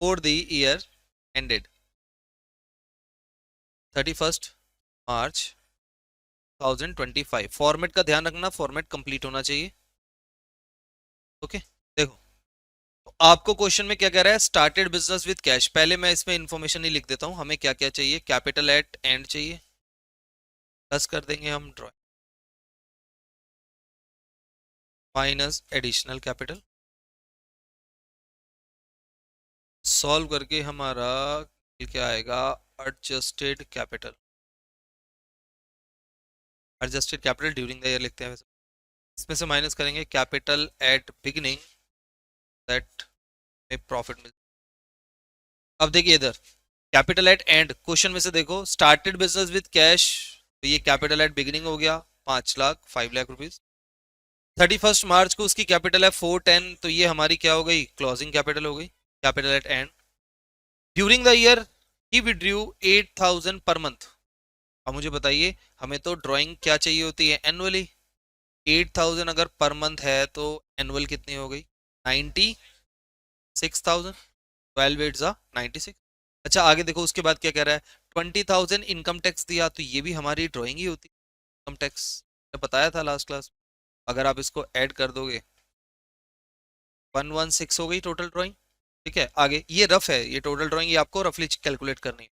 S1: for the year ended 31 March 2025। Format का ध्यान रखना, फॉर्मेट कंप्लीट होना चाहिए। ओके, देखो तो आपको क्वेश्चन में क्या कह रहा है? Started business with cash. पहले मैं इसमें इंफॉर्मेशन ही लिख देता हूं, हमें क्या क्या चाहिए। कैपिटल एट एंड चाहिए, प्लस कर देंगे हम draw minus additional capital. Solve करके हमारा क्या आएगा? Adjusted capital. Adjusted capital during the year लिखते हैं वैसे। इसमें से माइनस करेंगे कैपिटल एट बिगिनिंग दैट में प्रॉफिट मिल। अब देखिए इधर कैपिटल एट एंड, क्वेश्चन में से देखो स्टार्टेड बिजनेस विद कैश, तो ये कैपिटल एट बिगिनिंग हो गया 5 लाख 5 लाख रुपीज। 31 मार्च को उसकी कैपिटल है 410, तो ये हमारी क्या हो गई? क्लोजिंग कैपिटल हो गई, capital at and. During the year he withdrew 8,000 per month. अब मुझे बताइए, हमें तो ड्राइंग क्या चाहिए होती है? एनुअली। 8,000 अगर पर मंथ है तो एनुअल कितनी हो गई? 96,000। 12 8 जा 96। अच्छा आगे देखो उसके बाद क्या कह रहा है? 20,000 इनकम टैक्स दिया, तो ये भी हमारी ड्राइंग ही होती है। इनकम टैक्स बताया था लास्ट क्लास, अगर आप इसको ऐड कर दोगे 116 हो गई टोटल ड्राइंग। ठीक है, आगे ये रफ है, ये टोटल ड्राइंग, ये आपको रफली कैलकुलेट करनी है।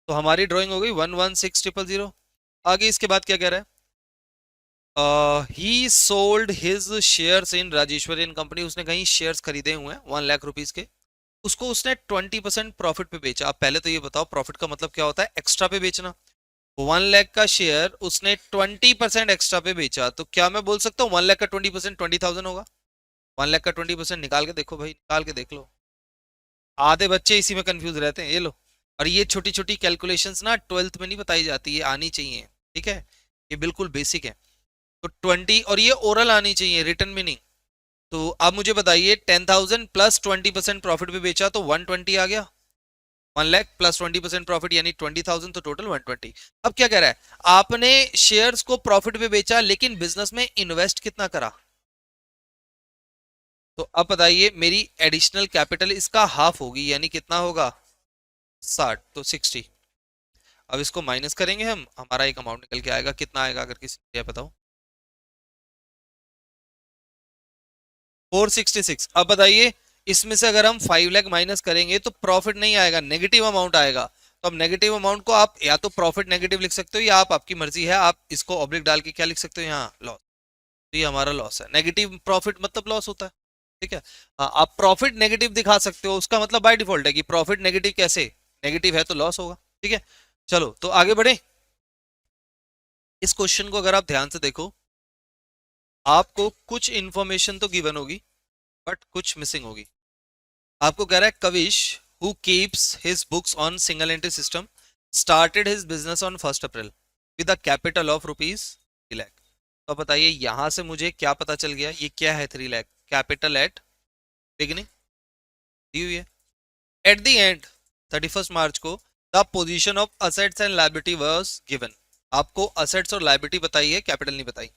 S1: तो हमारी ड्राइंग हो गई 116,000। आगे इसके बाद क्या कह रहा है? ही sold his shares in Rajeshwari in company. उसने कहीं शेयर्स खरीदे हुए हैं 1 लाख रुपीज के, उसको उसने 20% प्रॉफिट पे बेचा। आप पहले तो ये बताओ प्रॉफिट का मतलब क्या होता है? एक्स्ट्रा पे बेचना। 1 लाख का शेयर उसने 20% एक्स्ट्रा पे बेचा, तो क्या मैं बोल सकता हूँ 1 लाख का 20% 20,000 होगा? 1 लाख का 20% निकाल के देखो भाई, निकाल के देख लो। आधे बच्चे इसी में कंफ्यूज रहते हैं, ये लो। और ये छोटी छोटी कैलकुलेशंस ना 12th में नहीं बताई जाती, ये आनी चाहिए। ठीक है, ये बिल्कुल बेसिक है। तो 20, और ये ओरल आनी चाहिए, रिटर्न में नहीं। तो अब मुझे बताइए 10,000 प्लस 20% प्रॉफिट पे बेचा तो 120 आ गया। 1 लाख प्लस 20% प्रॉफिट यानी 20,000, तो टोटल 120। अब क्या कह रहा है? आपने शेयर्स को प्रॉफिट पे बेचा लेकिन बिजनेस में इन्वेस्ट कितना करा? तो अब बताइए मेरी एडिशनल कैपिटल इसका हाफ होगी, यानी कितना होगा? 60, तो 60। अब इसको माइनस करेंगे हम, हमारा एक अमाउंट निकल के आएगा। कितना आएगा अगर किसी ने बताओ? 466। अब बताइए इसमें से अगर हम 5 लाख माइनस करेंगे तो प्रॉफिट नहीं आएगा, नेगेटिव अमाउंट आएगा। तो अब नेगेटिव अमाउंट को आप या तो प्रॉफिट नेगेटिव लिख सकते हो, या आप आपकी मर्जी है, आप इसको ऑब्लिक डाल के क्या लिख सकते हो यहाँ? लॉस। तो ये हमारा लॉस है। नेगेटिव प्रॉफिट मतलब लॉस होता है। ठीक है, हाँ, आप प्रॉफिट नेगेटिव दिखा सकते हो, उसका मतलब बाय डिफॉल्ट है कि प्रॉफिट नेगेटिव कैसे? नेगेटिव है तो लॉस होगा। ठीक है, चलो तो आगे बढ़े। इस क्वेश्चन को अगर आप ध्यान से देखो, आपको कुछ इंफॉर्मेशन तो गिवन होगी बट कुछ मिसिंग होगी। आपको कह रहा है Kavish who keeps his books on single entry system started his business on 1 April with a capital of rupees 3 lakh. तो बताइए यहां से मुझे क्या पता चल गया? ये क्या है? 3 लाख कैपिटल एट बिगिनिंग दी हुई है। एट द एंड 31 मार्च को the position of assets and liability was given. आपको असेट्स और लायबिलिटी बताई है, कैपिटल नहीं बताई।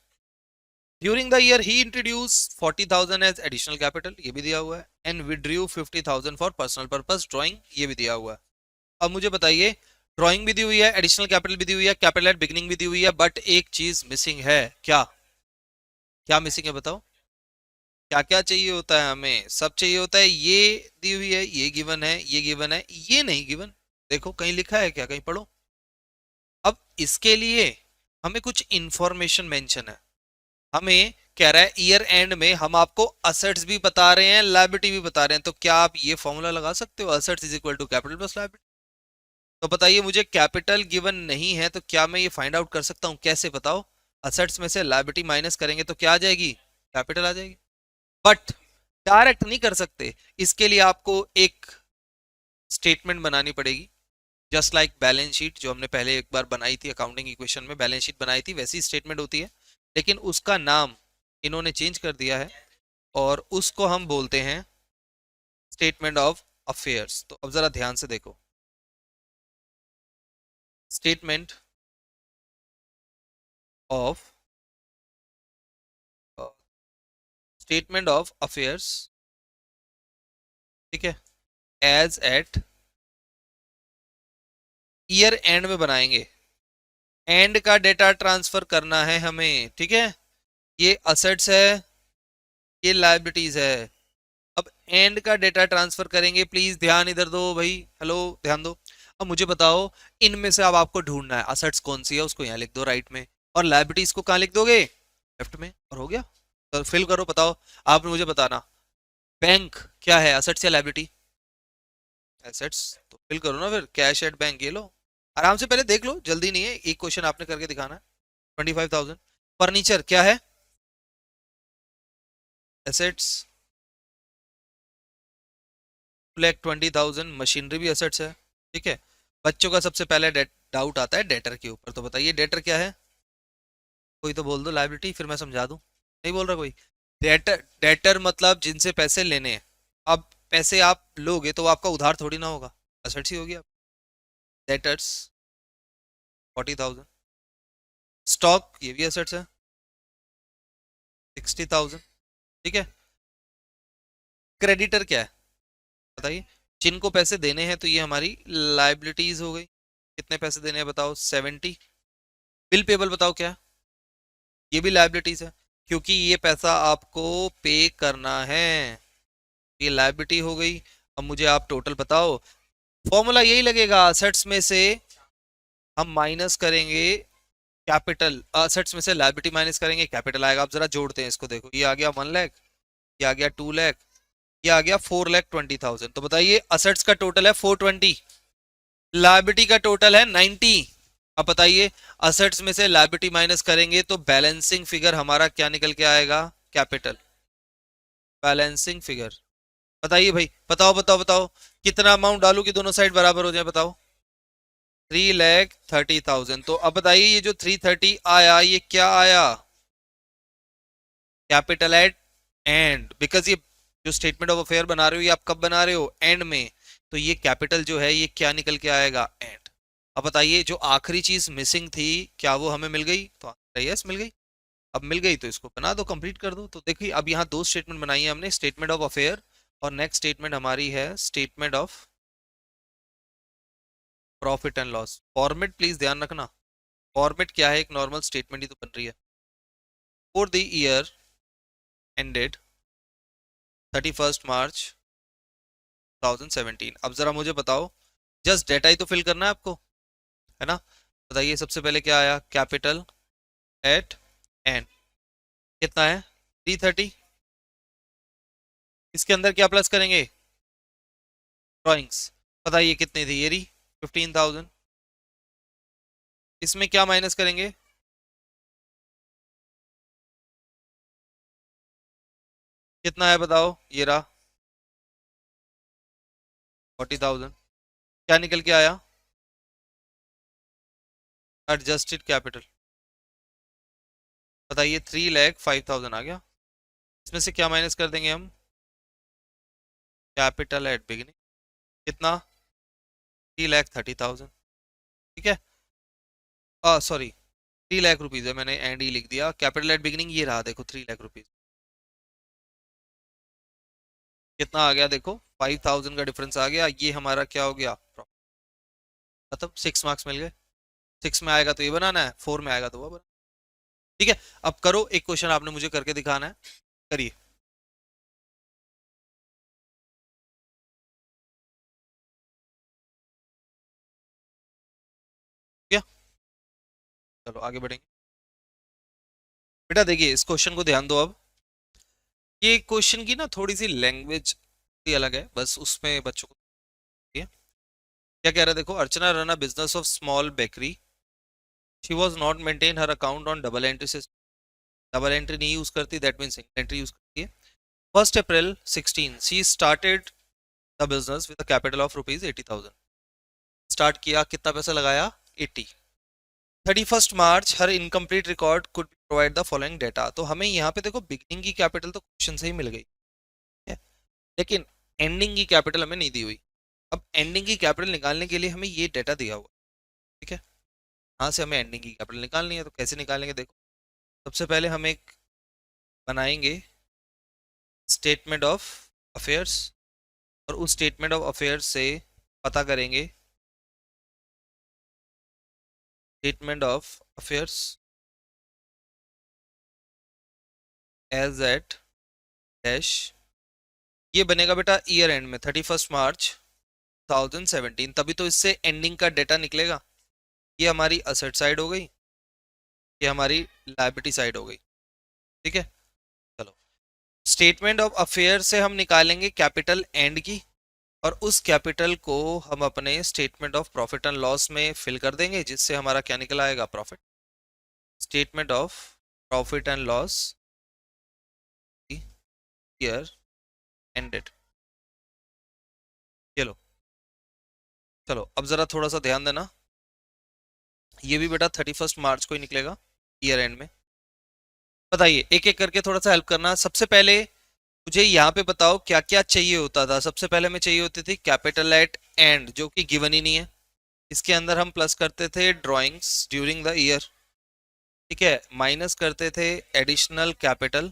S1: During the year he introduce 40,000 as additional capital, ये भी दिया हुआ है, and withdrew 50,000 for personal purpose drawing, ये भी दिया हुआ है। अब मुझे बताइए ड्राइंग भी दी हुई है, एडिशनल कैपिटल भी दी हुई है, कैपिटल एट बिगिनिंग भी दी हुई है, बट एक चीज मिसिंग है। क्या? क्या मिसिंग है बताओ? क्या क्या चाहिए होता है हमें? सब चाहिए होता है। ये दी हुई है, ये गिवन है, ये गिवन है, ये नहीं गिवन। देखो कहीं लिखा है क्या? कहीं पढ़ो। अब इसके लिए हमें कुछ इंफॉर्मेशन मेंशन है। हमें कह रहा है ईयर एंड में हम आपको असेट्स भी बता रहे हैं, लायबिलिटी भी बता रहे हैं, तो क्या आप ये फॉर्मूला लगा सकते हो, assets is equal to capital plus liability? तो बताइए, मुझे कैपिटल गिवन नहीं है तो क्या मैं ये फाइंड आउट कर सकता हूँ? कैसे बताओ? असेट्स में से लायबिलिटी माइनस करेंगे तो क्या आ जाएगी? कैपिटल आ जाएगी। बट डायरेक्ट नहीं कर सकते। इसके लिए आपको एक स्टेटमेंट बनानी पड़ेगी, जस्ट लाइक बैलेंस शीट जो हमने पहले एक बार बनाई थी अकाउंटिंग इक्वेशन में, बैलेंस शीट बनाई थी, वैसी स्टेटमेंट होती है, लेकिन उसका नाम इन्होंने चेंज कर दिया है और उसको हम बोलते हैं स्टेटमेंट ऑफ अफेयर्स। तो अब जरा ध्यान से देखो, statement of statement of affairs, ठीक है, एज एट ईयर एंड में बनाएंगे। एंड का डेटा ट्रांसफर करना है हमें, ठीक है। ये असेट्स है, ये लायबिलिटीज है। अब एंड का डेटा ट्रांसफर करेंगे, प्लीज ध्यान इधर दो भाई, हेलो ध्यान दो। अब मुझे बताओ, इनमें से अब आपको ढूंढना है असेट्स कौन सी है, उसको यहाँ लिख दो राइट में, और लायबिलिटीज को कहाँ लिख दोगे? लेफ्ट में, और हो गया। तो फिल करो, बताओ। आपने मुझे बताना, बैंक क्या है, असेट्स या लायबिलिटी? एसेट्स। तो फिल करो ना फिर, कैश एट बैंक, ये लो। आराम से पहले देख लो, जल्दी नहीं है, एक क्वेश्चन आपने करके दिखाना है। 25,000। फर्नीचर क्या है? एसेट्स। 2,20,000। मशीनरी भी एसेट्स है, ठीक है। बच्चों का सबसे पहले डाउट आता है डेटर के ऊपर, तो बताइए डेटर क्या है? कोई तो बोल दो लायबिलिटी, फिर मैं समझा दूं। नहीं बोल रहा कोई? डेटर, डेटर मतलब जिनसे पैसे लेने हैं। अब पैसे आप लोगे तो वो आपका उधार थोड़ी ना होगा, एसेट्स ही होगी आप। डेटर्स 40,000। स्टॉक ये भी एसेट्स है, 60,000, ठीक है। क्रेडिटर क्या है बताइए? जिनको पैसे देने हैं, तो ये हमारी लाइबिलिटीज हो गई। कितने पैसे देने हैं बताओ? 70। बिल पेबल बताओ क्या है? ये भी लाइबिलिटीज है, क्योंकि ये पैसा आपको पे करना है। ये लाइबिलिटी हो गई। अब मुझे आप टोटल बताओ। फॉर्मूला यही लगेगा, असेट्स में से हम माइनस करेंगे कैपिटल, असेट्स में से लाइबिलिटी माइनस करेंगे, कैपिटल आएगा। आप जरा जोड़ते हैं इसको, देखो ये आ गया 1 लाख, ये आ गया 2 लाख, ये आ गया 4,20,000। तो बताइए, असेट्स का टोटल है 420, लायबिलिटी का टोटल है 90। अब बताइए, असेट्स में से लायबिलिटी माइनस करेंगे तो बैलेंसिंग फिगर हमारा क्या निकल के आएगा? कैपिटल। बैलेंसिंग फिगर बताइए भाई, बताओ बताओ बताओ, कितना अमाउंट डालू कि दोनों साइड बराबर हो जाए, बताओ। 3,30,000। तो अब बताइए, ये जो 330 आया, ये क्या आया? कैपिटल एट एंड, बिकॉज ये जो स्टेटमेंट ऑफ अफेयर बना रहे हो, ये आप कब बना रहे हो? एंड में। तो ये कैपिटल जो है, ये क्या निकल के आएगा? एंड। अब बताइए, जो आखिरी चीज मिसिंग थी, क्या वो हमें मिल गई? तो यस मिल गई। अब मिल गई तो इसको बना दो, कंप्लीट कर दो। तो देखिए, अब यहाँ दो स्टेटमेंट बनाई है हमने, स्टेटमेंट ऑफ अफेयर, और नेक्स्ट स्टेटमेंट हमारी है statement of profit and loss. Format please ध्यान रखना, फॉर्मेट क्या है, एक नॉर्मल स्टेटमेंट ही तो बन रही है। फॉर द ईयर एंडेड 31 मार्च 2017। अब जरा मुझे बताओ, जस्ट डेटा ही तो फिल करना है आपको, है ना? बताइए, सबसे पहले क्या आया? कैपिटल एट एंड, कितना है? 330। इसके अंदर क्या प्लस करेंगे? ड्रॉइंग्स। बताइए कितनी थी? ये रही 15,000। इसमें क्या माइनस करेंगे? कितना है बताओ? ये रहा 40,000। क्या निकल के आया? Adjusted capital. बताइए, 3,05,000 आ गया। इसमें से क्या माइनस कर देंगे हम? कैपिटल एट बिगिनिंग, कितना? 3,30,000, ठीक है। सॉरी, 3 लाख रुपीज है, मैंने एंड ही लिख दिया। कैपिटल एट बिगिनिंग ये रहा, देखो 3 लाख रुपीज। कितना आ गया देखो? 5,000 का डिफरेंस आ गया। ये हमारा क्या हो गया? मतलब 6 मार्क्स मिल गए। 6 में आएगा तो ये बनाना है, 4 में आएगा तो वो बनाना। ठीक है, अब करो, एक क्वेश्चन आपने मुझे करके दिखाना है, करिए। क्या, चलो आगे बढ़ेंगे। बेटा देखिए, इस क्वेश्चन को ध्यान दो अब। ये क्वेश्चन की ना थोड़ी सी लैंग्वेज ही अलग है, बस उसमें बच्चों को ये क्या कह रहा है देखो। Archana run a business of small bakery, she was not maintain her account on double entry system. Double entry नहीं यूज करती, that mean single entry use करती है। 1 April 16 she started the business with capital of rupees 80,000। Start किया, कितना पैसा लगाया, 80। 31 March her incomplete record could provide the following data. तो हमें यहाँ पे देखो बिगनिंग की कैपिटल तो क्वेश्चन से ही मिल गई है, लेकिन एंडिंग की कैपिटल हमें नहीं दी हुई। अब एंडिंग की कैपिटल निकालने के लिए हमें ये डेटा दिया हुआ, ठीक है। यहाँ से हमें एंडिंग की कैपिटल निकालनी है, तो कैसे निकालेंगे देखो। सबसे पहले हम एक बनाएंगे स्टेटमेंट ऑफ अफेयर्स, और उस स्टेटमेंट ऑफ अफेयर्स से पता करेंगे statement of affairs as at dash. ये बनेगा बेटा ईयर एंड में 31 मार्च 2017, तभी तो इससे एंडिंग का डेटा निकलेगा। ये हमारी असेट साइड हो गई, ये हमारी लायबिलिटी साइड हो गई, ठीक है। चलो, स्टेटमेंट ऑफ अफेयर से हम निकालेंगे कैपिटल एंड की, और उस कैपिटल को हम अपने statement of profit and loss में फिल कर देंगे, जिससे हमारा क्या निकल आएगा, profit. Statement of profit and loss year ended. चलो, चलो अब जरा थोड़ा सा ध्यान देना। ये भी बेटा 31 मार्च को ही निकलेगा ईयर एंड में। बताइए, एक एक करके थोड़ा सा हेल्प करना। सबसे पहले मुझे यहाँ पे बताओ क्या क्या चाहिए होता था। सबसे पहले हमें चाहिए होती थी कैपिटल एट एंड, जो कि गिवन ही नहीं है। इसके अंदर हम प्लस करते थे ड्राइंग्स ड्यूरिंग द ईयर, ठीक है। माइनस करते थे additional capital,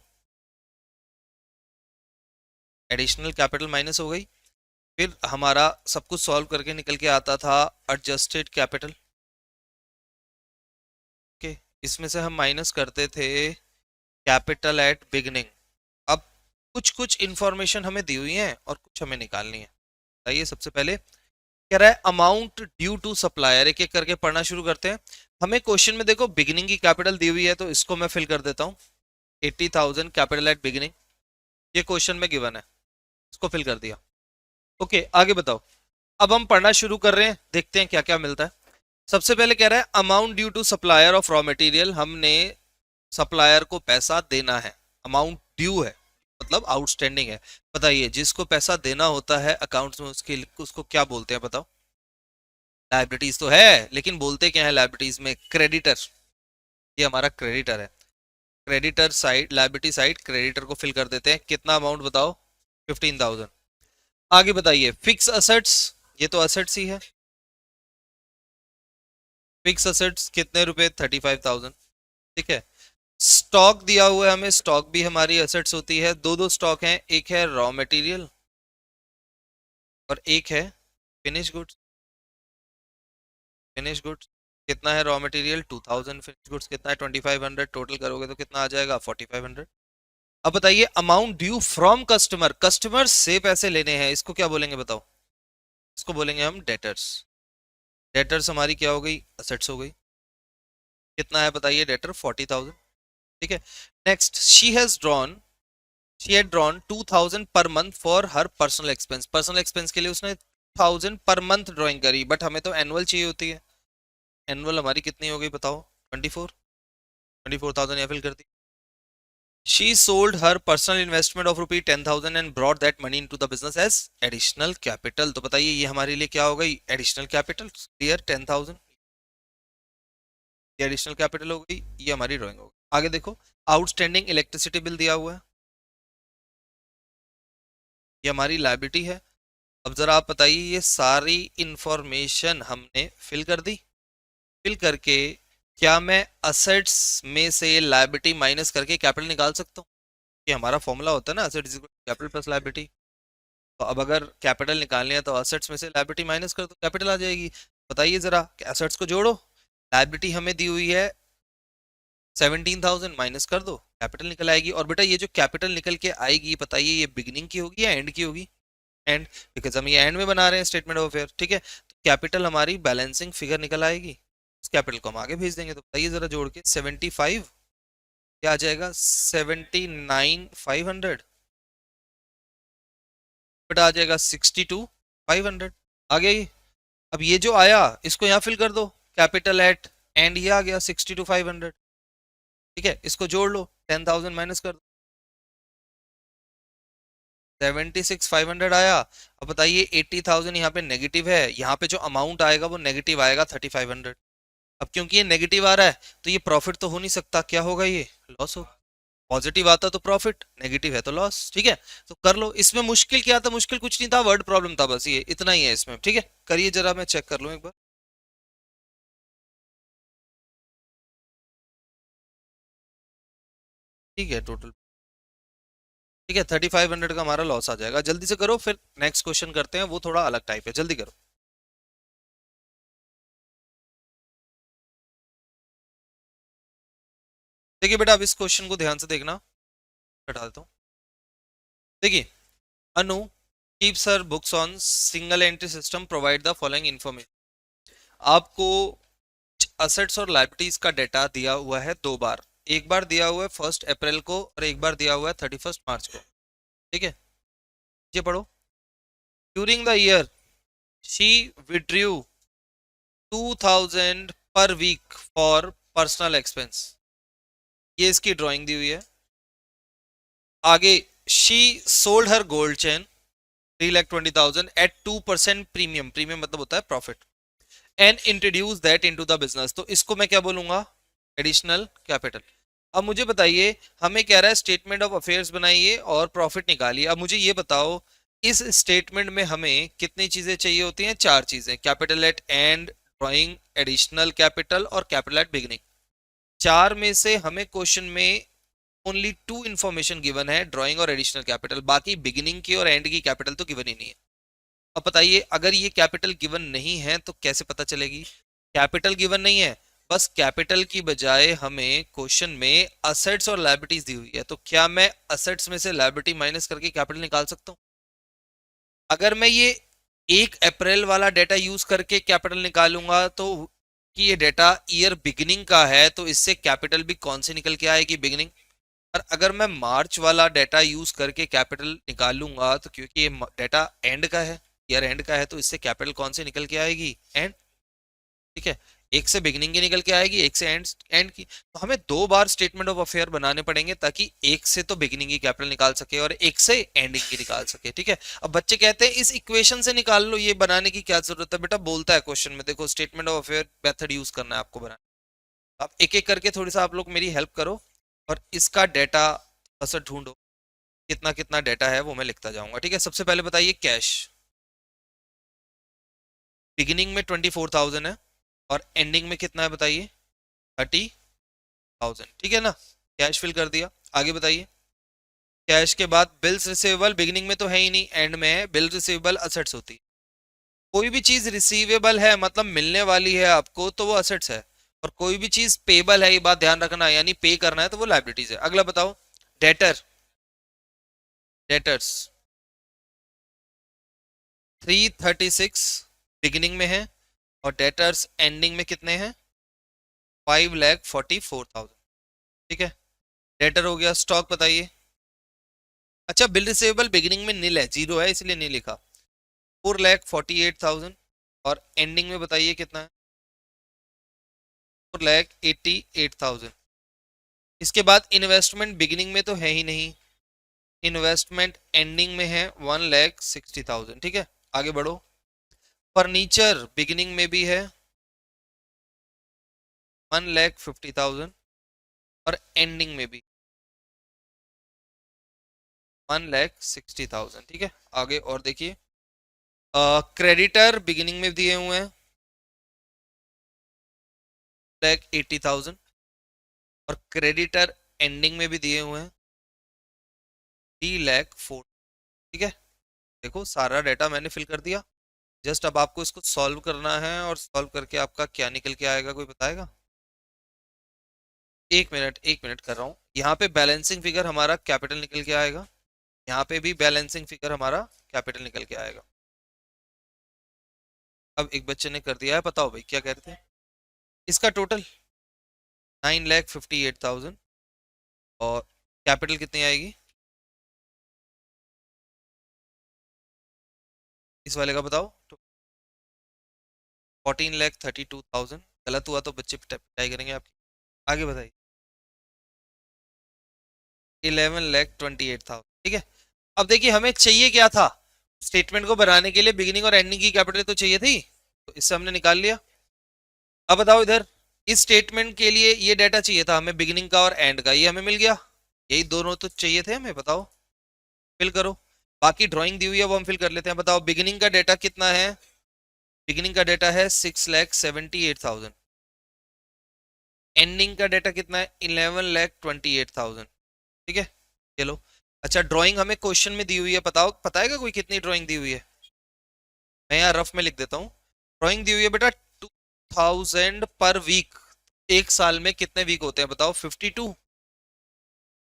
S1: additional capital minus हो गई। फिर हमारा सब कुछ सॉल्व करके निकल के आता था एडजस्टेड कैपिटल, ओके। इसमें से हम माइनस करते थे कैपिटल एट बिगनिंग। अब कुछ कुछ इंफॉर्मेशन हमें दी हुई है और कुछ हमें निकालनी है। बताइए, सबसे पहले कह रहा है अमाउंट ड्यू टू सप्लायर। एक एक करके पढ़ना शुरू करते हैं। हमें क्वेश्चन में देखो बिगिनिंग की कैपिटल दी हुई है, तो इसको मैं फिल कर देता हूँ। 80,000 कैपिटल एट बिगिनिंग, ये क्वेश्चन में गिवन है, इसको फिल कर दिया, ओके। आगे बताओ। अब हम पढ़ना शुरू कर रहे हैं, देखते हैं क्या क्या मिलता है। सबसे पहले कह रहा है amount due to supplier of raw material. हमने सप्लायर को पैसा देना है, अमाउंट ड्यू है मतलब आउटस्टैंडिंग है। बताइए, जिसको पैसा देना होता है अकाउंट्स में, उसके उसको क्या बोलते हैं बताओ। लाइबिलिटीज तो है, लेकिन बोलते क्या है लाइबिलिटीज में, क्रेडिटर। ये हमारा क्रेडिटर है। Creditor side, liability side creditor को फिल कर देते हैं। कितना अमाउंट बताओ, 15,000। आगे बताइए, फिक्स असेट्स, ये तो असेट्स ही है। फिक्स असेट्स कितने रुपए, 35,000, ठीक है। स्टॉक दिया हुआ है हमें, स्टॉक भी हमारी असेट्स होती है। दो दो स्टॉक हैं, एक है रॉ मटेरियल और एक है फिनिश गुड्स। फिनिश गुड्स कितना है, रॉ मटेरियल 2,000, फिनिश गुड्स कितना है 2,500। टोटल करोगे तो कितना आ जाएगा, 4,500। अब बताइए amount due from customer, customer से पैसे लेने हैं, इसको क्या बोलेंगे बताओ। इसको बोलेंगे हम डेटर्स। डेटर्स हमारी क्या हो गई, असेट्स हो गई। कितना है बताइए डेटर, 40,000, ठीक है। Next, she had drawn 2,000 per month for her personal expense. Personal expense के लिए उसने 1,000 पर मंथ ड्राइंग करी, बट हमें तो एनुअल चाहिए होती है। एनुअल हमारी कितनी हो गई बताओ, 24,000 या फिल कर दी। She sold her personal investment of ₹10,000 and brought that money into the business as additional capital. तो बताइए ये हमारे लिए क्या हो गई, एडिशनल कैपिटल। क्लियर, 10,000 ये एडिशनल कैपिटल हो गई, ये हमारी ड्राइंग हो गई। आगे देखो, आउटस्टैंडिंग इलेक्ट्रिसिटी बिल दिया हुआ है, ये हमारी लायबिलिटी है। अब जरा आप बताइए, ये सारी इंफॉर्मेशन हमने फिल कर दी। फिल करके क्या मैं असेट्स में से लायबिलिटी माइनस करके कैपिटल निकाल सकता हूँ। ये हमारा फॉर्मूला होता है ना, असेट्स कैपिटल प्लस लायबिलिटी। तो अब अगर कैपिटल निकालनी है तो असेट्स में से लायबिलिटी माइनस कर दो, कैपिटल आ जाएगी। बताइए जरा, एसेट्स को जोड़ो, लायबिलिटी हमें दी हुई है 17,000, माइनस कर दो, कैपिटल निकल आएगी। और बेटा ये जो कैपिटल निकल के आएगी, बताइए ये बिगिनिंग की होगी या एंड की होगी? एंड, बिकॉज हम ये एंड में बना रहे हैं स्टेटमेंट ऑफ अफेयर, ठीक है। तो कैपिटल हमारी बैलेंसिंग फिगर निकल आएगी, उस कैपिटल को हम आगे भेज देंगे। तो बताइए जरा जोड़ के 75 क्या आ जाएगा? 79,500, बेटा आ जाएगा 62,500। आ गया ये। अब ये जो आया इसको यहाँ फिल कर दो, कैपिटल एट एंड, ये आ गया 62,500, ठीक है। इसको जोड़ लो, 10,000 माइनस कर दो, 76,500 आया। अब बताइए 80,000 यहाँ पे नेगेटिव है, यहाँ पे जो अमाउंट आएगा वो नेगेटिव आएगा 3,500। अब क्योंकि ये नेगेटिव आ रहा है तो ये प्रॉफिट तो हो नहीं सकता, क्या होगा? ये लॉस होगा। पॉजिटिव आता तो प्रॉफिट, नेगेटिव है तो लॉस, ठीक है। तो कर लो। इसमें मुश्किल क्या था? मुश्किल कुछ नहीं था, वर्ड प्रॉब्लम था बस, ये इतना ही है इसमें, ठीक है। करिए जरा, मैं चेक कर लूँ एक बार। ठीक है, टोटल ठीक है, 3,500 का हमारा लॉस आ जाएगा। जल्दी से करो, फिर नेक्स्ट क्वेश्चन करते हैं, वो थोड़ा अलग टाइप है, जल्दी करो। देखिए बेटा, अब इस क्वेश्चन को ध्यान से देखना, हटा देता हूँ। देखिए, Anu keeps her books on single entry system, provide the following information. आपको असेट्स और लायबिलिटीज का डेटा दिया हुआ है दो बार, एक बार दिया हुआ है 1 अप्रैल को और एक बार दिया हुआ है 31 मार्च को, ठीक है। ये पढ़ो। During the year she withdrew 2,000 per week for personal expense, ये इसकी ड्राइंग दी हुई है। आगे, she sold her gold chain 3,20,000 एट 2% प्रीमियम, प्रीमियम मतलब होता है profit, and introduce that into the business. तो इसको मैं क्या बोलूंगा? Additional capital. अब मुझे बताइए, हमें कह रहा है स्टेटमेंट ऑफ अफेयर्स बनाइए और प्रॉफिट निकालिए। अब मुझे ये बताओ, इस स्टेटमेंट में हमें कितनी चीजें चाहिए होती हैं? चार चीजें, capital at and, drawing, additional capital और कैपिटल एट बिगिनिंग। चार में से हमें क्वेश्चन में ओनली टू इंफॉर्मेशन गिवन है, ड्राइंग और एडिशनल कैपिटल, बाकी बिगिनिंग की और एंड की कैपिटल तो गिवन ही नहीं है। अब बताइए, अगर ये कैपिटल गिवन नहीं है तो कैसे पता चलेगी? कैपिटल गिवन नहीं है, बस कैपिटल की बजाय हमें क्वेश्चन में असेट्स और लायबिलिटीज दी हुई है, तो क्या मैं असेट्स में से लायबिलिटी माइनस करके कैपिटल निकाल सकता हूँ? अगर मैं ये 1 अप्रैल वाला डेटा यूज करके कैपिटल निकालूंगा तो, कि ये डेटा ईयर बिगिनिंग का है, तो इससे कैपिटल भी कौन सी निकल के आएगी? बिगिनिंग। और अगर मैं मार्च वाला डेटा यूज करके कैपिटल निकालूंगा तो, क्योंकि ये डेटा एंड का है, ईयर एंड का है, तो इससे कैपिटल कौन सी निकल के आएगी? एंड, ठीक है। एक से बिगिनिंग की निकल के आएगी, एक से एंड एंड की। तो हमें दो बार स्टेटमेंट ऑफ अफेयर बनाने पड़ेंगे, ताकि एक से तो बिगिनिंग की कैपिटल निकाल सके और एक से एंडिंग की निकाल सके, ठीक है। अब बच्चे कहते हैं इस इक्वेशन से निकाल लो, ये बनाने की क्या जरूरत है? बेटा बोलता है क्वेश्चन में, देखो statement of affair method use करना है आपको बनाने। अब एक एक करके थोड़ी सा आप लोग मेरी हेल्प करो और इसका डेटा असर ढूंढो, कितना कितना डेटा है वो मैं लिखता जाऊंगा, ठीक है। सबसे पहले बताइए, कैश बिगिनिंग में 24,000 है और एंडिंग में कितना है बताइए? 30,000, ठीक है ना। कैश फिल कर दिया। आगे बताइए, कैश के बाद बिल्स रिसीवेबल, बिगिनिंग में तो है ही नहीं, एंड में है। बिल रिसीवेबल असेट्स होती है, कोई भी चीज रिसीवेबल है मतलब मिलने वाली है आपको तो वो असेट्स है, और कोई भी चीज पेबल है, ये बात ध्यान रखना, यानी पे करना है, तो वो लायबिलिटीज है। अगला बताओ, डेटर, डेटर्स 336 बिगिनिंग में है और डेटर्स एंडिंग में कितने हैं? 5,44,000, ठीक है। डेटर हो गया। स्टॉक बताइए। अच्छा, बिल रिसीवेबल बिगिनिंग में नील है, जीरो है, इसलिए नहीं लिखा। 4,48,000 और एंडिंग में बताइए कितना है? 4,88,000। इसके बाद इन्वेस्टमेंट बिगिनिंग में तो है ही नहीं, इन्वेस्टमेंट एंडिंग में है 1,60,000, ठीक है। आगे बढ़ो। फर्नीचर बिगिनिंग में भी है 1,50,000 और एंडिंग में भी 1,60,000, ठीक है। आगे और देखिए, क्रेडिटर बिगिनिंग में दिए हुए हैं 1,80,000 और क्रेडिटर एंडिंग में भी दिए हुए हैं 3,04,000, ठीक है। देखो सारा डाटा मैंने फिल कर दिया, जस्ट अब आपको इसको सॉल्व करना है और सॉल्व करके आपका क्या निकल के आएगा, कोई बताएगा? एक मिनट कर रहा हूँ। यहाँ पे बैलेंसिंग फिगर हमारा कैपिटल निकल के आएगा, यहाँ पे भी बैलेंसिंग फिगर हमारा कैपिटल निकल के आएगा। अब एक बच्चे ने कर दिया है, बताओ भाई क्या कहते हैं? इसका टोटल 9,58,000 और कैपिटल कितनी आएगी? इस वाले का बताओ। 14,32,000। गलत हुआ तो बच्चे पिटाई करेंगे आपकी। आगे बताइए। 11,28,000। ठीक है। अब देखिए हमें चाहिए क्या था, स्टेटमेंट को बनाने के लिए बिगिनिंग और एंडिंग की कैपिटल तो चाहिए थी, तो इससे हमने निकाल लिया। अब बताओ इधर, इस स्टेटमेंट के लिए ये डाटा चाहिए था हमें बिगिनिंग का और एंड का, ये हमें मिल गया। यही दोनों तो चाहिए थे हमें, बताओ फिल करो। बाकी ड्राइंग दी हुई है वो हम फिल कर लेते हैं। बताओ बिगिनिंग का डेटा कितना है? बिगिनिंग का डेटा है 6,78,000। एंडिंग का डेटा कितना है? 11,28,000। ठीक है, चलो। अच्छा ड्राइंग हमें क्वेश्चन में दी हुई है, बताओ बताएगा कोई कितनी ड्राइंग दी हुई है? मैं यहाँ रफ में लिख देता हूँ। ड्राइंग दी हुई है बेटा 2,000 पर वीक। एक साल में कितने वीक होते हैं बताओ? 52।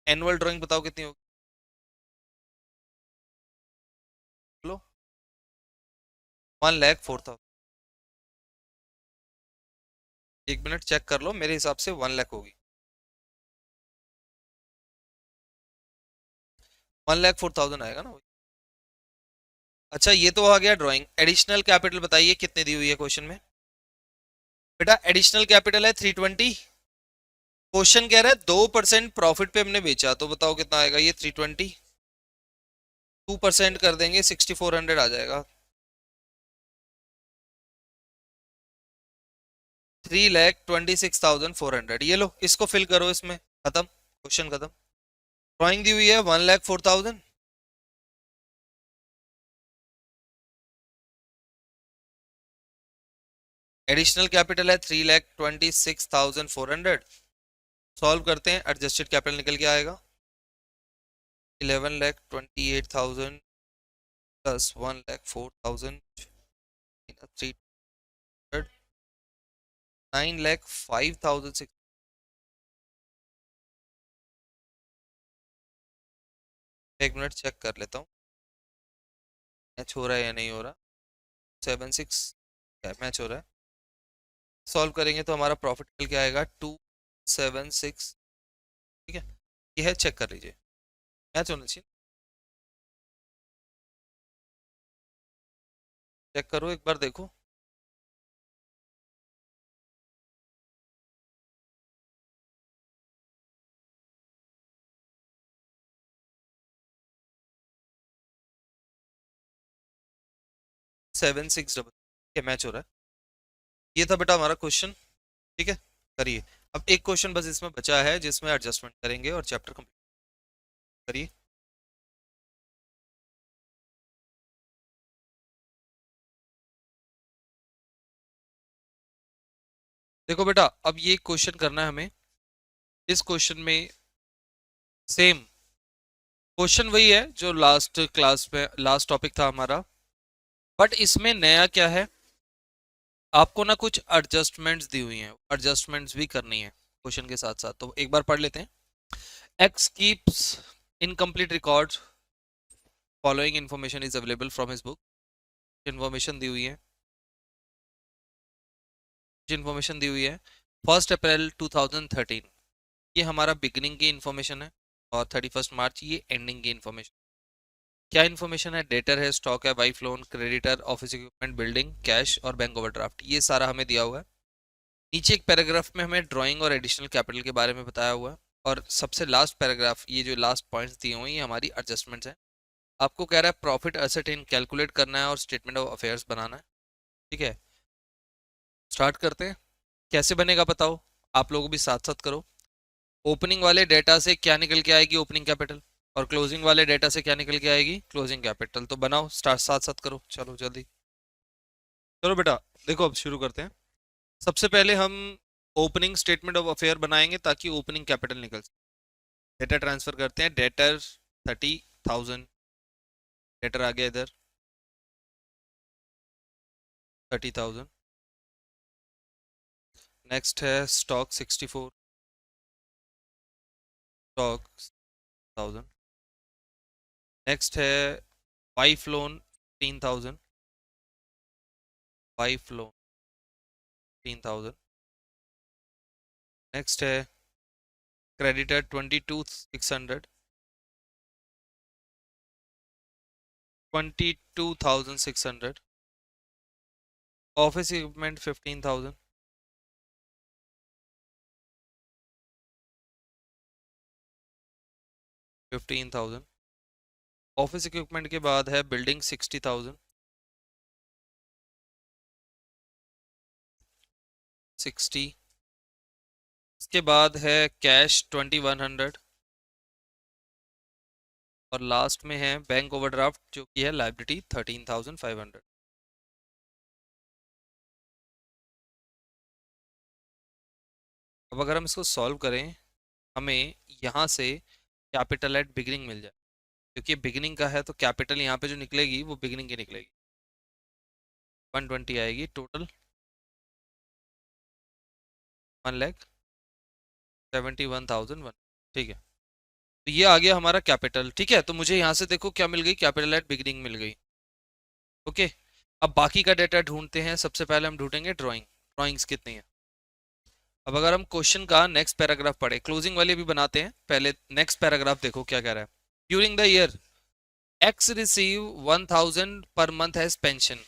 S1: एनुअल ड्राइंग बताओ कितनी होगी? बोलो। 1,04,000। एक मिनट चेक कर लो, मेरे हिसाब से 1 लाख होगी। 1,04,000 आएगा ना? अच्छा ये तो आ गया ड्राइंग। एडिशनल कैपिटल बताइए कितनी दी हुई है क्वेश्चन में? बेटा एडिशनल कैपिटल है 320। क्वेश्चन कह रहा है 2% प्रॉफिट पे हमने बेचा, तो बताओ कितना आएगा ये 320। 2% कर देंगे 6,400 आ जाएगा। 3,26,400। ये लो इसको फिल करो, इसमें खत्म, क्वेश्चन खत्म। ड्राइंग दी हुई है 1,04,000। एडिशनल कैपिटल है 3,26,400। सॉल्व करते हैं, एडजस्टेड कैपिटल निकल के आएगा 11,28,000 प्लस 1,04,000 300 9,05,000। एक मिनट चेक कर लेता हूँ मैच हो रहा है या नहीं हो रहा। 7,6 मैच हो रहा है। सॉल्व करेंगे तो हमारा प्रॉफिट निकल के आएगा 2,76। ठीक है, ये है, चेक कर लीजिए, मैच होना चाहिए। चेक करो एक बार, देखो। सेवन सिक्स डबल मैच हो रहा है। ये था बेटा हमारा क्वेश्चन। ठीक है, करिए। अब एक क्वेश्चन बस इसमें बचा है जिसमें एडजस्टमेंट करेंगे और चैप्टर कंप्लीट करिए। देखो बेटा अब ये क्वेश्चन करना है हमें। इस क्वेश्चन में सेम क्वेश्चन वही है जो लास्ट क्लास में लास्ट टॉपिक था हमारा, बट इसमें नया क्या है, आपको ना कुछ एडजस्टमेंट्स दी हुई हैं, एडजस्टमेंट्स भी करनी है क्वेश्चन के साथ साथ, तो एक बार पढ़ लेते हैं। X keeps incomplete record, following information is available from his book. Information दी हुई है, इन्फॉर्मेशन दी हुई है। 1 अप्रैल 2013 ये हमारा बिगिनिंग की इन्फॉर्मेशन है, और 31 मार्च ये एंडिंग की इन्फॉर्मेशन। क्या इन्फॉर्मेशन है? डेटर है, स्टॉक है, wife loan, creditor, office equipment, building, cash और बैंक ओवरड्राफ्ट, ये सारा हमें दिया हुआ है। नीचे एक पैराग्राफ में हमें ड्राइंग और एडिशनल कैपिटल के बारे में बताया हुआ है, और सबसे लास्ट पैराग्राफ, ये जो लास्ट पॉइंट्स दिए हुए हैं ये हमारी एडजस्टमेंट्स हैं। आपको कह रहा है प्रॉफिट एसेट इन कैलकुलेट करना है और स्टेटमेंट ऑफ अफेयर्स बनाना है। ठीक है, स्टार्ट करते हैं। कैसे बनेगा बताओ, आप लोगों भी साथ साथ करो। ओपनिंग वाले डेटा से क्या निकल के आएगी? Opening capital. और क्लोजिंग वाले डेटा से क्या निकल के आएगी? Closing capital. तो बनाओ, स्टार्ट, साथ साथ करो, चलो जल्दी। चलो बेटा देखो अब शुरू करते हैं। सबसे पहले हम ओपनिंग स्टेटमेंट ऑफ अफेयर बनाएंगे ताकि ओपनिंग कैपिटल निकल सके। डेटा ट्रांसफर करते हैं, डेटर 30,000, डेटर आ गया इधर। 30,000। नेक्स्ट है स्टॉक 64, स्टॉक 1000। नेक्स्ट है wife loan 15,000, wife loan 15,000। Next है creditor 22,600, 22,600। Office equipment 15,000, 15,000। Office equipment के बाद है बिल्डिंग 60,000, 60। इसके बाद है कैश 2100, और लास्ट में है बैंक ओवरड्राफ्ट जो कि है लाइबिलिटी 13,500। अब अगर हम इसको सॉल्व करें, हमें यहाँ से कैपिटल एट बिगिनिंग मिल जाए, क्योंकि बिगिनिंग का है तो कैपिटल यहाँ पे जो निकलेगी वो बिगिनिंग की निकलेगी। 120 आएगी टोटल, 1,71,001। ठीक है, तो ये आ गया हमारा कैपिटल। ठीक है, तो मुझे यहाँ से देखो क्या मिल गई, कैपिटल एट बिगिनिंग मिल गई। ओके, अब बाकी का डेटा ढूंढते हैं। सबसे पहले हम ढूंढेंगे ड्राइंग्स कितनी है। अब अगर हम क्वेश्चन का नेक्स्ट पैराग्राफ पढ़े, क्लोजिंग वाली भी बनाते हैं, पहले नेक्स्ट पैराग्राफ देखो क्या कह रहा है। During the year x receive 1,000 per month age pension.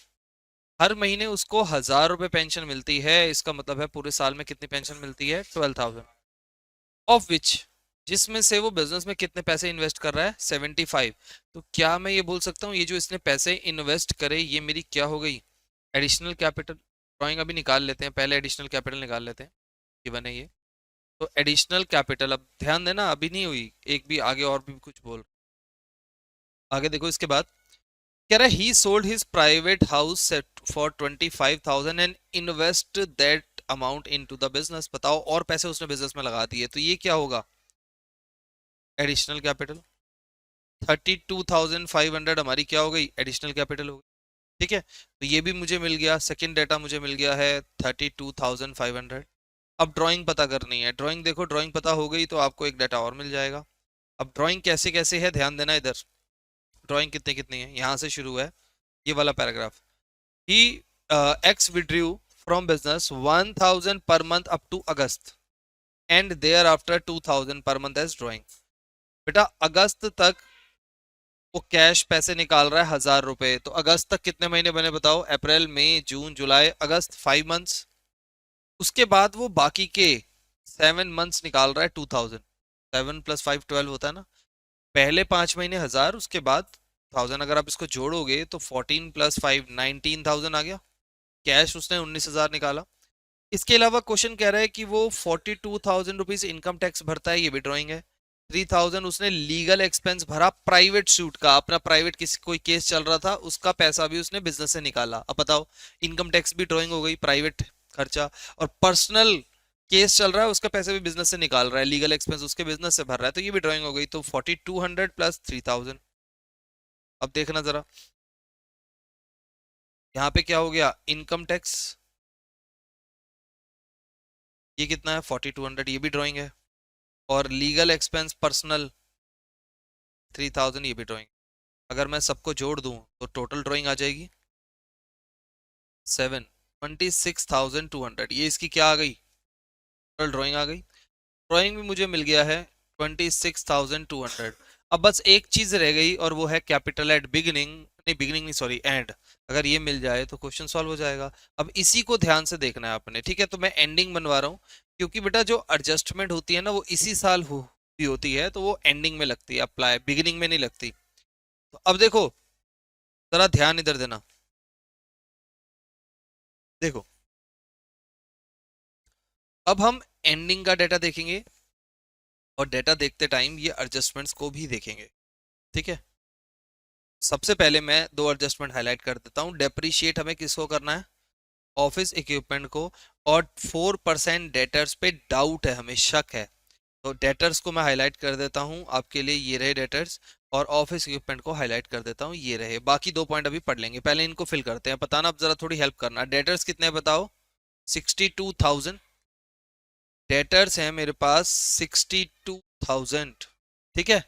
S1: हर महीने उसको 1,000 रुपए पेंशन मिलती है। इसका मतलब है पूरे साल में कितनी पेंशन मिलती है, 12,000। ऑफ विच, जिसमें से वो बिजनेस में कितने पैसे इन्वेस्ट कर रहा है, 75। तो क्या मैं ये बोल सकता हूँ ये जो इसने पैसे इन्वेस्ट करे ये मेरी क्या हो गई, एडिशनल कैपिटल। ड्राइंग अभी निकाल लेते हैं, पहले एडिशनल कैपिटल निकाल लेते हैं, गिवन है ये। तो एडिशनल कैपिटल, अब ध्यान देना अभी नहीं हुई, एक भी आगे और भी कुछ बोल, आगे देखो इसके बाद कह रहा है ही sold his private house for 25,000 and invest that amount into the business. बताओ और पैसे उसने बिजनेस में लगा दिए, तो ये क्या होगा, एडिशनल कैपिटल। 32,500 हमारी क्या हो गई, एडिशनल कैपिटल हो गई। ठीक है, तो ये भी मुझे मिल गया, सेकंड डेटा मुझे मिल गया है 32,500। अब ड्राइंग पता करनी है। ड्राइंग देखो, ड्राइंग पता हो गई तो आपको एक डाटा और मिल जाएगा। अब ड्राइंग कैसे कैसे है ध्यान देना इधर, ड्राइंग कितनी कितनी है, यहाँ से शुरू है ये वाला paragraph. He x withdrew from business 1,000 per month up to August and there after 2,000 per month as drawing. बेटा अगस्त तक वो कैश पैसे निकाल रहा है 1,000 रुपए, तो अगस्त तक कितने महीने बने बताओ, अप्रैल मई जून जुलाई अगस्त, 5 मंथ्स। उसके बाद वो बाकी के 7 मंथ्स निकाल रहा है 2,000। 7 + 5 12 होता है ना, पहले 5 महीने 1,000, उसके बाद 1,000। अगर आप इसको जोड़ोगे तो 14 + 5 19,000 आ गया। कैश उसने 19,000 निकाला। इसके अलावा क्वेश्चन कह रहा है कि वो 42,000 रुपीज इनकम टैक्स भरता है, ये भी ड्राइंग है। 3,000 उसने लीगल एक्सपेंस भरा प्राइवेट सूट का, अपना प्राइवेट किसी कोई केस चल रहा था उसका पैसा भी उसने बिजनेस से निकाला। अब बताओ, इनकम टैक्स भी ड्राइंग हो गई, प्राइवेट खर्चा, और पर्सनल केस चल रहा है उसका पैसे भी बिजनेस से निकाल रहा है, लीगल एक्सपेंस उसके बिजनेस से भर रहा है, तो ये भी ड्राइंग हो गई। तो 4,200 + 3,000। अब देखना जरा यहाँ पे क्या हो गया, इनकम टैक्स ये कितना है 4,200, ये भी ड्राइंग है। और लीगल एक्सपेंस पर्सनल 3,000, ये भी ड्राइंग। अगर मैं सबको जोड़ दूं तो टोटल ड्राइंग आ जाएगी 26,200। ये इसकी क्या आ गई, टोटल ड्राइंग आ गई। ड्राइंग भी मुझे मिल गया है 26,200। अब बस एक चीज रह गई और वो है कैपिटल एट बिगिनिंग, नहीं बिगिनिंग नहीं सॉरी एंड। अगर ये मिल जाए तो क्वेश्चन सॉल्व हो जाएगा। अब इसी को ध्यान से देखना है आपने, ठीक है। तो मैं एंडिंग बनवा रहा हूँ, क्योंकि बेटा जो एडजस्टमेंट होती है ना वो इसी साल भी होती है, तो वो एंडिंग में लगती है अप्लाई, बिगिनिंग में नहीं लगती। तो अब देखो जरा ध्यान इधर देना, देखो अब हम एंडिंग का डेटा देखेंगे और डेटा देखते टाइम ये एडजस्टमेंट्स को भी देखेंगे, ठीक है। सबसे पहले मैं दो एडजस्टमेंट हाईलाइट कर देता हूँ। डेप्रिशिएट हमें किसको करना है, ऑफिस इक्विपमेंट को, और 4% डेटर्स पे डाउट है, हमें शक है, तो डेटर्स को मैं हाईलाइट कर देता हूँ आपके लिए, ये रहे डेटर्स। और ऑफिस इक्विपमेंट को हाईलाइट कर देता हूँ, ये रहे। बाकी 2 पॉइंट अभी पढ़ लेंगे, पहले इनको फिल करते हैं। बताना, अब जरा थोड़ी हेल्प करना। डेटर्स कितने बताओ? 62,000 डेटर्स हैं मेरे पास, 62,000। ठीक है।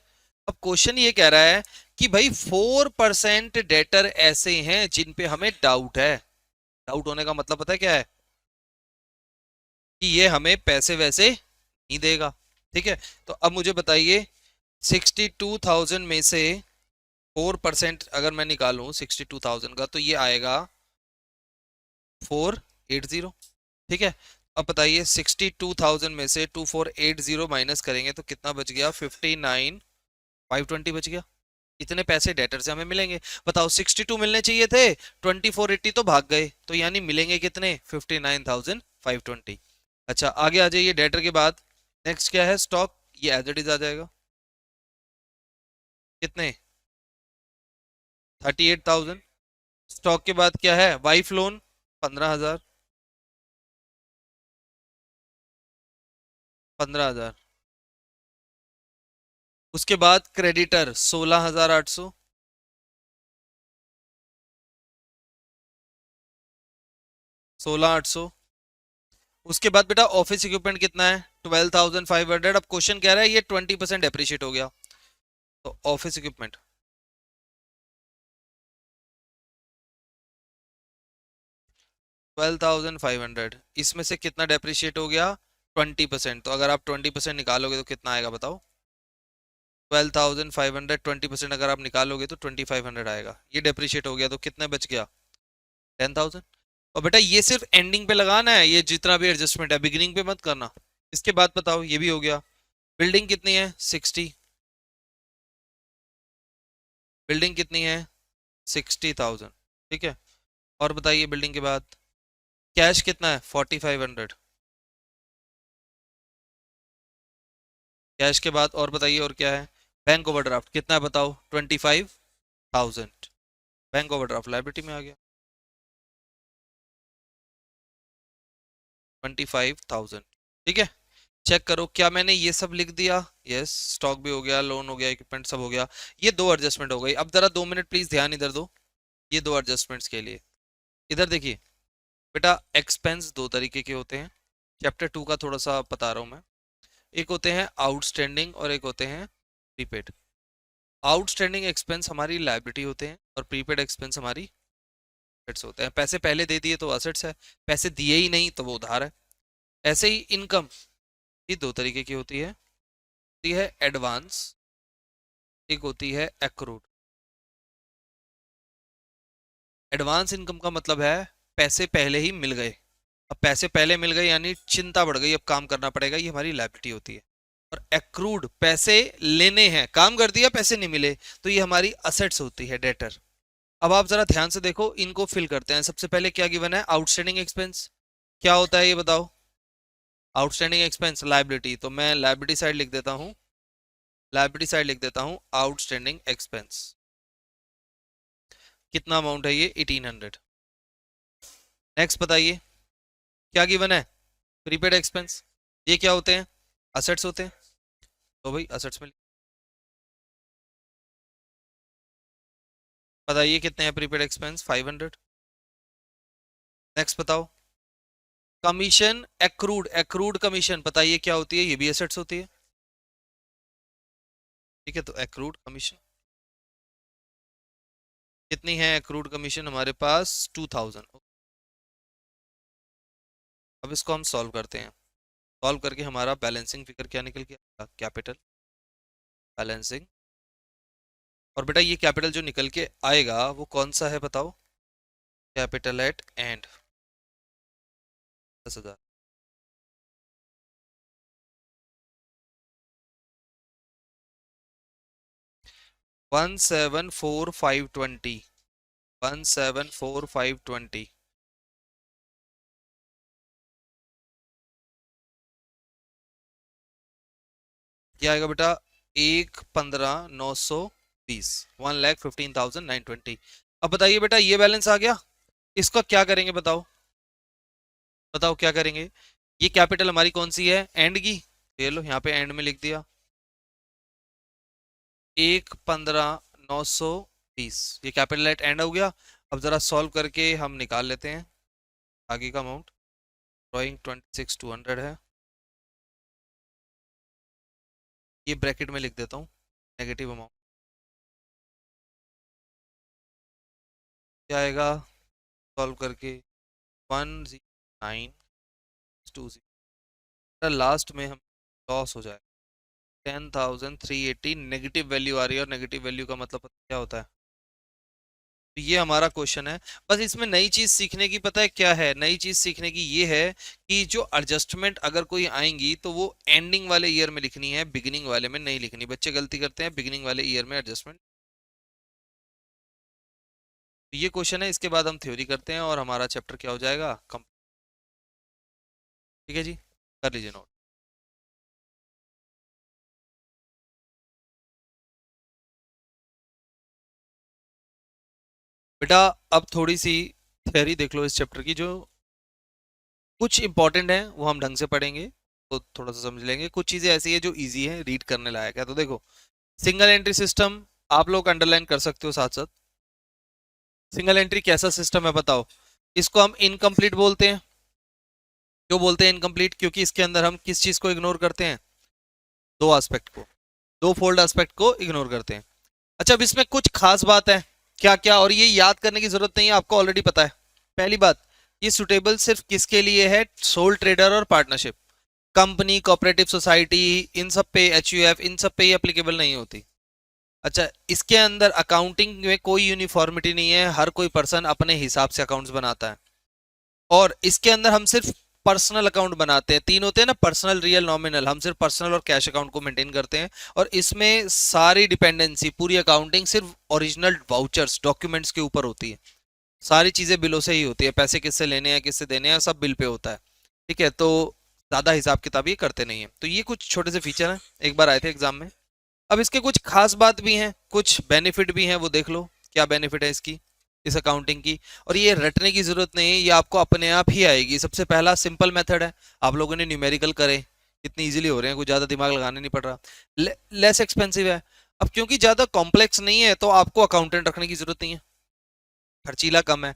S1: अब क्वेश्चन ये कह रहा है कि भाई 4% डेटर ऐसे हैं जिन पे हमें डाउट है। डाउट होने का मतलब पता है क्या है? कि ये हमें पैसे वैसे नहीं देगा। ठीक है। तो अब मुझे बताइए, 62,000 में से 4% अगर मैं निकालूं 62,000 का, तो ये आएगा 480। ठीक है। अब बताइए 62,000 में से 2480 माइनस करेंगे तो कितना बच गया? 59,520 बच गया। इतने पैसे डेटर से हमें मिलेंगे। बताओ, 62 मिलने चाहिए थे, 2480 तो भाग गए, तो यानी मिलेंगे कितने? 59,520। अच्छा, आगे आ जाइए। डेटर के बाद नेक्स्ट क्या है? स्टॉक। ये एज इट इज आ जाएगा। कितने? 38,000। स्टॉक के बाद क्या है? Wife loan 15,000। 15,000। उसके बाद क्रेडिटर 16,800। 16,800। उसके बाद बेटा ऑफिस इक्विपमेंट कितना है? 12,500। अब क्वेश्चन कह रहा है ये 20% डेप्रिशिएट हो गया, तो ऑफिस इक्विपमेंट 12,500, इसमें से कितना डेप्रिशिएट हो गया? 20%। तो अगर आप 20% निकालोगे तो कितना आएगा बताओ? 12,500, 20% अगर आप निकालोगे तो 2,500 आएगा। ये डेप्रिशिएट हो गया तो कितना बच गया? 10,000। और बेटा ये सिर्फ एंडिंग पे लगाना है, ये जितना भी एडजस्टमेंट है, बिगिनिंग पे मत करना। इसके बाद बताओ, ये भी हो गया। बिल्डिंग कितनी है? 60। बिल्डिंग कितनी है? 60,000। ठीक है। और बताइए बिल्डिंग के बाद कैश कितना है? 4,500। कैश के बाद और बताइए और क्या है? बैंक ओवरड्राफ्ट कितना है बताओ? 25,000। बैंक ओवरड्राफ्ट लायबिलिटी में आ गया, 25,000। ठीक है। चेक करो क्या मैंने ये सब लिख दिया? यस। स्टॉक भी हो गया, लोन हो गया, इक्विपमेंट सब हो गया। ये 2 एडजस्टमेंट हो गई। अब जरा 2 मिनट प्लीज ध्यान इधर दो, ये 2 एडजस्टमेंट्स के लिए। इधर देखिए बेटा, एक्सपेंस 2 तरीके के होते हैं। चैप्टर 2 का थोड़ा सा बता रहा हूँ मैं। एक होते हैं आउटस्टैंडिंग और एक होते हैं प्रीपेड। आउटस्टैंडिंग एक्सपेंस हमारी लायबिलिटी होते हैं और प्रीपेड एक्सपेंस हमारी एसेट्स होते हैं। पैसे पहले दे दिए तो एसेट्स है, पैसे दिए ही नहीं तो वो उधार है। ऐसे ही इनकम, ये 2 तरीके की होती है। होती है एडवांस, एक होती है एक्रूड। एडवांस इनकम का मतलब है पैसे पहले ही मिल गए। अब पैसे पहले मिल गए यानी चिंता बढ़ गई, अब काम करना पड़ेगा, ये हमारी लायबिलिटी होती है। और एक्रूड, पैसे लेने हैं, काम कर दिया पैसे नहीं मिले, तो ये हमारी असेट्स होती है, डेटर। अब आप जरा ध्यान से देखो, इनको फिल करते हैं। सबसे पहले क्या गिवन है? Outstanding expense. क्या होता है ये बताओ? आउटस्टैंडिंग एक्सपेंस लायबिलिटी, तो मैं लायबिलिटी साइड लिख देता हूँ, लायबिलिटी साइड लिख देता हूँ आउटस्टैंडिंग एक्सपेंस। कितना अमाउंट है ये? 1800। नेक्स्ट बताइए क्या गिवन है? Prepaid expense. ये क्या होते हैं? असेट्स होते हैं, तो भाई असेट्स में बताइए कितने हैं प्रीपेड एक्सपेंस? 500। नेक्स्ट बताओ। कमीशन एक्रूड, एक्रूड कमीशन बताइए क्या होती है? ये भी एसेट्स होती है। ठीक है, तो एक्रूड कमीशन कितनी है? एक्रूड कमीशन हमारे पास 2,000। अब इसको हम सॉल्व करते हैं। सॉल्व करके हमारा बैलेंसिंग फिगर क्या निकल गया? Capital balancing. और बेटा ये कैपिटल जो निकल के आएगा वो कौन सा है बताओ? Capital at and 10,000। 174,520। 174,520। क्या आएगा बेटा? 1,15,920। 1,15,920। अब बताइए बेटा ये बैलेंस आ गया, इसका क्या करेंगे बताओ? बताओ क्या करेंगे? ये कैपिटल हमारी कौन सी है? एंड की, ये लो यहाँ पे एंड में लिख दिया। 1,15,920 ये कैपिटल लेट एंड हो गया। अब जरा सॉल्व करके हम निकाल लेते हैं आगे का अमाउंट। ड्रॉइंग 26,200 है, ये ब्रैकेट में लिख देता हूँ नेगेटिव अमाउंट। क्या आएगा सॉल्व करके 10920, लास्ट में हम लॉस हो जाए 10,380 नेगेटिव वैल्यू आ रही है। और नेगेटिव वैल्यू का मतलब क्या होता है? तो ये हमारा क्वेश्चन है। बस इसमें नई चीज सीखने की पता है क्या है? नई चीज सीखने की ये है कि जो एडजस्टमेंट अगर कोई आएंगी तो वो एंडिंग वाले ईयर में लिखनी है, बिगिनिंग वाले में नहीं लिखनी। बच्चे गलती करते हैं, बिगिनिंग वाले ईयर में एडजस्टमेंट। तो ये क्वेश्चन है, इसके बाद हम थ्योरी करते हैं और हमारा चैप्टर क्या हो जाएगा कम। ठीक है जी, कर लीजिए नोट। बेटा अब थोड़ी सी थ्योरी देख लो इस चैप्टर की। जो कुछ इंपॉर्टेंट है वो हम ढंग से पढ़ेंगे तो थोड़ा सा समझ लेंगे। कुछ चीजें ऐसी है जो इजी है, रीड करने लायक है। तो देखो, सिंगल एंट्री सिस्टम आप लोग अंडरलाइन कर सकते हो साथ साथ। सिंगल एंट्री कैसा सिस्टम है बताओ? इसको हम इनकम्प्लीट बोलते हैं। क्यों बोलते हैं इनकम्प्लीट? क्योंकि इसके अंदर हम किस चीज को इग्नोर करते हैं? दो एस्पेक्ट को, दो फोल्ड एस्पेक्ट को इग्नोर करते हैं। अच्छा, अब इसमें कुछ खास बात है। क्या क्या? और ये याद करने की जरूरत नहीं है, आपको ऑलरेडी पता है। पहली बात, ये सुटेबल सिर्फ किसके लिए है? सोल ट्रेडर और पार्टनरशिप, कंपनी, कोऑपरेटिव सोसाइटी, इन सब पे, एचयूएफ, इन सब पे ये एप्लीकेबल नहीं होती। अच्छा, इसके अंदर अकाउंटिंग में कोई यूनिफॉर्मिटी नहीं है, हर कोई पर्सन अपने हिसाब से अकाउंट्स बनाता है। और इसके अंदर हम सिर्फ पर्सनल अकाउंट बनाते हैं। तीन होते हैं ना, पर्सनल, रियल, नॉमिनल। हम सिर्फ पर्सनल और कैश अकाउंट को मेंटेन करते हैं। और इसमें सारी डिपेंडेंसी, पूरी अकाउंटिंग सिर्फ ओरिजिनल वाउचर्स, डॉक्यूमेंट्स के ऊपर होती है। सारी चीजें बिलों से ही होती है। पैसे किससे लेने हैं, किससे देने हैं, सब बिल पे होता है। ठीक है, तो ज्यादा हिसाब किताब ये करते नहीं है। तो ये कुछ छोटे से फीचर हैं, एक बार आए थे एग्जाम में। अब इसके कुछ खास बात भी हैं, कुछ बेनिफिट भी हैं, वो देख लो क्या बेनिफिट है इसकी, इस अकाउंटिंग की। और ये रटने की जरूरत नहीं है, ये आपको अपने आप ही आएगी। सबसे पहला सिंपल मेथड है, आप लोगों ने न्यूमेरिकल करे, कितनी इजीली हो रहे हैं, कोई ज्यादा दिमाग लगाने नहीं पड़ रहा। लेस एक्सपेंसिव है। अब क्योंकि ज्यादा कॉम्प्लेक्स नहीं है तो आपको अकाउंटेंट रखने की जरूरत नहीं है, खर्चीला कम है,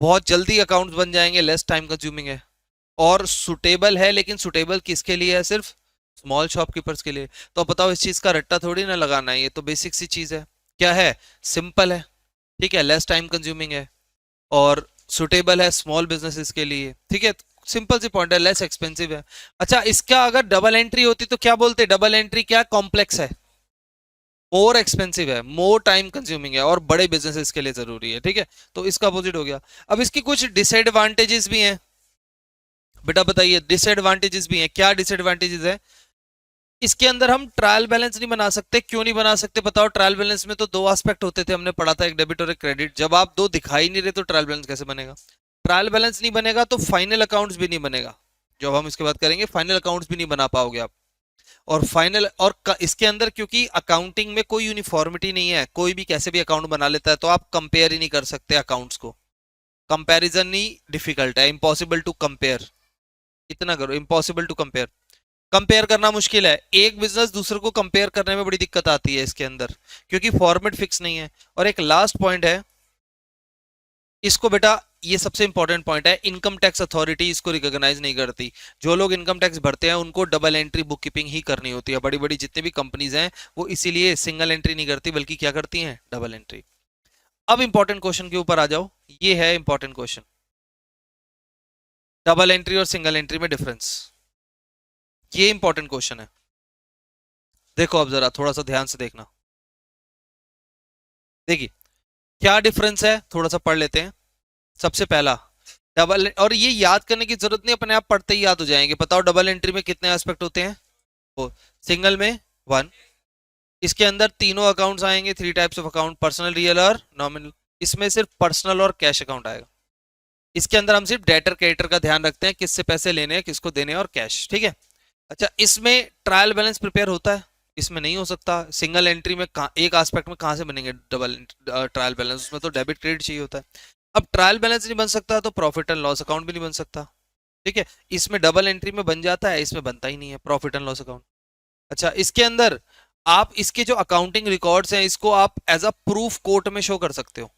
S1: बहुत जल्दी अकाउंट्स बन जाएंगे, लेस टाइम कंज्यूमिंग है। और सुटेबल है, लेकिन सुटेबल किसके लिए है? सिर्फ स्मॉल शॉपकीपर्स के लिए। तो अब बताओ, इस चीज का रट्टा थोड़ी ना लगाना है, ये तो बेसिक सी चीज है। क्या है? सिंपल है, ठीक है, लेस टाइम कंज्यूमिंग है, और सुटेबल है स्मॉल बिजनेसेस के लिए। ठीक है, सिंपल सी पॉइंट है, लेस एक्सपेंसिव है। अच्छा, इसका अगर डबल एंट्री होती तो क्या बोलते? डबल एंट्री क्या कॉम्प्लेक्स है, मोर एक्सपेंसिव है, मोर टाइम कंज्यूमिंग है, और बड़े बिजनेसेस के लिए जरूरी है। ठीक है, तो इसका अपोजिट हो गया। अब इसकी कुछ डिसएडवांटेजेस भी हैं। बेटा बताइए, डिसएडवांटेजेस भी हैं। क्या डिसएडवांटेजेस है? इसके अंदर हम ट्रायल बैलेंस नहीं बना सकते। क्यों नहीं बना सकते बताओ? ट्रायल बैलेंस में तो दो एस्पेक्ट होते थे, हमने पढ़ा था, एक डेबिट और एक क्रेडिट। जब आप दो दिखाई नहीं रहे तो ट्रायल बैलेंस कैसे बनेगा? ट्रायल बैलेंस नहीं बनेगा तो फाइनल अकाउंट्स भी नहीं बनेगा। जो हम इसके बाद करेंगे, फाइनल अकाउंट्स भी नहीं बना पाओगे आप। और फाइनल और इसके अंदर क्योंकि अकाउंटिंग में कोई यूनिफॉर्मिटी नहीं है, कोई भी कैसे भी अकाउंट बना लेता है, तो आप कंपेयर ही नहीं कर सकते अकाउंट्स को। कंपैरिजन ही डिफिकल्ट है, इम्पॉसिबल टू कंपेयर। इतना करो, इम्पॉसिबल टू कंपेयर। कंपेयर करना मुश्किल है, एक बिजनेस दूसरे को कंपेयर करने में बड़ी दिक्कत आती है इसके अंदर, क्योंकि फॉर्मेट फिक्स नहीं है। और एक लास्ट पॉइंट है, इसको बेटा, ये सबसे इंपॉर्टेंट पॉइंट है, इनकम टैक्स अथॉरिटी इसको रिकॉग्नाइज नहीं करती। जो लोग इनकम टैक्स भरते हैं उनको डबल एंट्री बुक कीपिंग ही करनी होती है। बड़ी बड़ी जितनी भी कंपनीज हैं वो इसीलिए सिंगल एंट्री नहीं करती, बल्कि क्या करती हैं? Double entry. अब इंपॉर्टेंट क्वेश्चन के ऊपर आ जाओ, ये है इंपॉर्टेंट क्वेश्चन, डबल एंट्री और सिंगल एंट्री में डिफरेंस। ये इंपॉर्टेंट क्वेश्चन है। देखो अब जरा थोड़ा सा ध्यान से देखना। देखिए क्या डिफरेंस है, थोड़ा सा पढ़ लेते हैं। सबसे पहला, डबल, और ये याद करने की जरूरत नहीं, अपने आप पढ़ते ही याद हो जाएंगे। बताओ डबल एंट्री में कितने एस्पेक्ट होते हैं? फोर। सिंगल में वन। इसके अंदर तीनों अकाउंट्स आएंगे, three types of account, personal, real और नॉमिनल। इसमें सिर्फ पर्सनल और कैश अकाउंट आएगा। इसके अंदर हम सिर्फ डेटर क्रेडिटर का ध्यान रखते हैं, किससे पैसे लेने हैं, किसको देने हैं, और कैश। ठीक है। अच्छा, इसमें ट्रायल बैलेंस प्रिपेयर होता है, इसमें नहीं हो सकता। सिंगल एंट्री में एक एस्पेक्ट में कहाँ से बनेंगे डबल ट्रायल बैलेंस? उसमें तो डेबिट क्रेडिट चाहिए होता है। अब ट्रायल बैलेंस नहीं बन सकता तो प्रॉफिट एंड लॉस अकाउंट भी नहीं बन सकता। ठीक है, इसमें डबल एंट्री में बन जाता है, इसमें बनता ही नहीं है प्रॉफिट एंड लॉस अकाउंट। अच्छा, इसके अंदर आप इसके जो अकाउंटिंग रिकॉर्ड्स हैं इसको आप एज अ प्रूफ कोर्ट में शो कर सकते हो।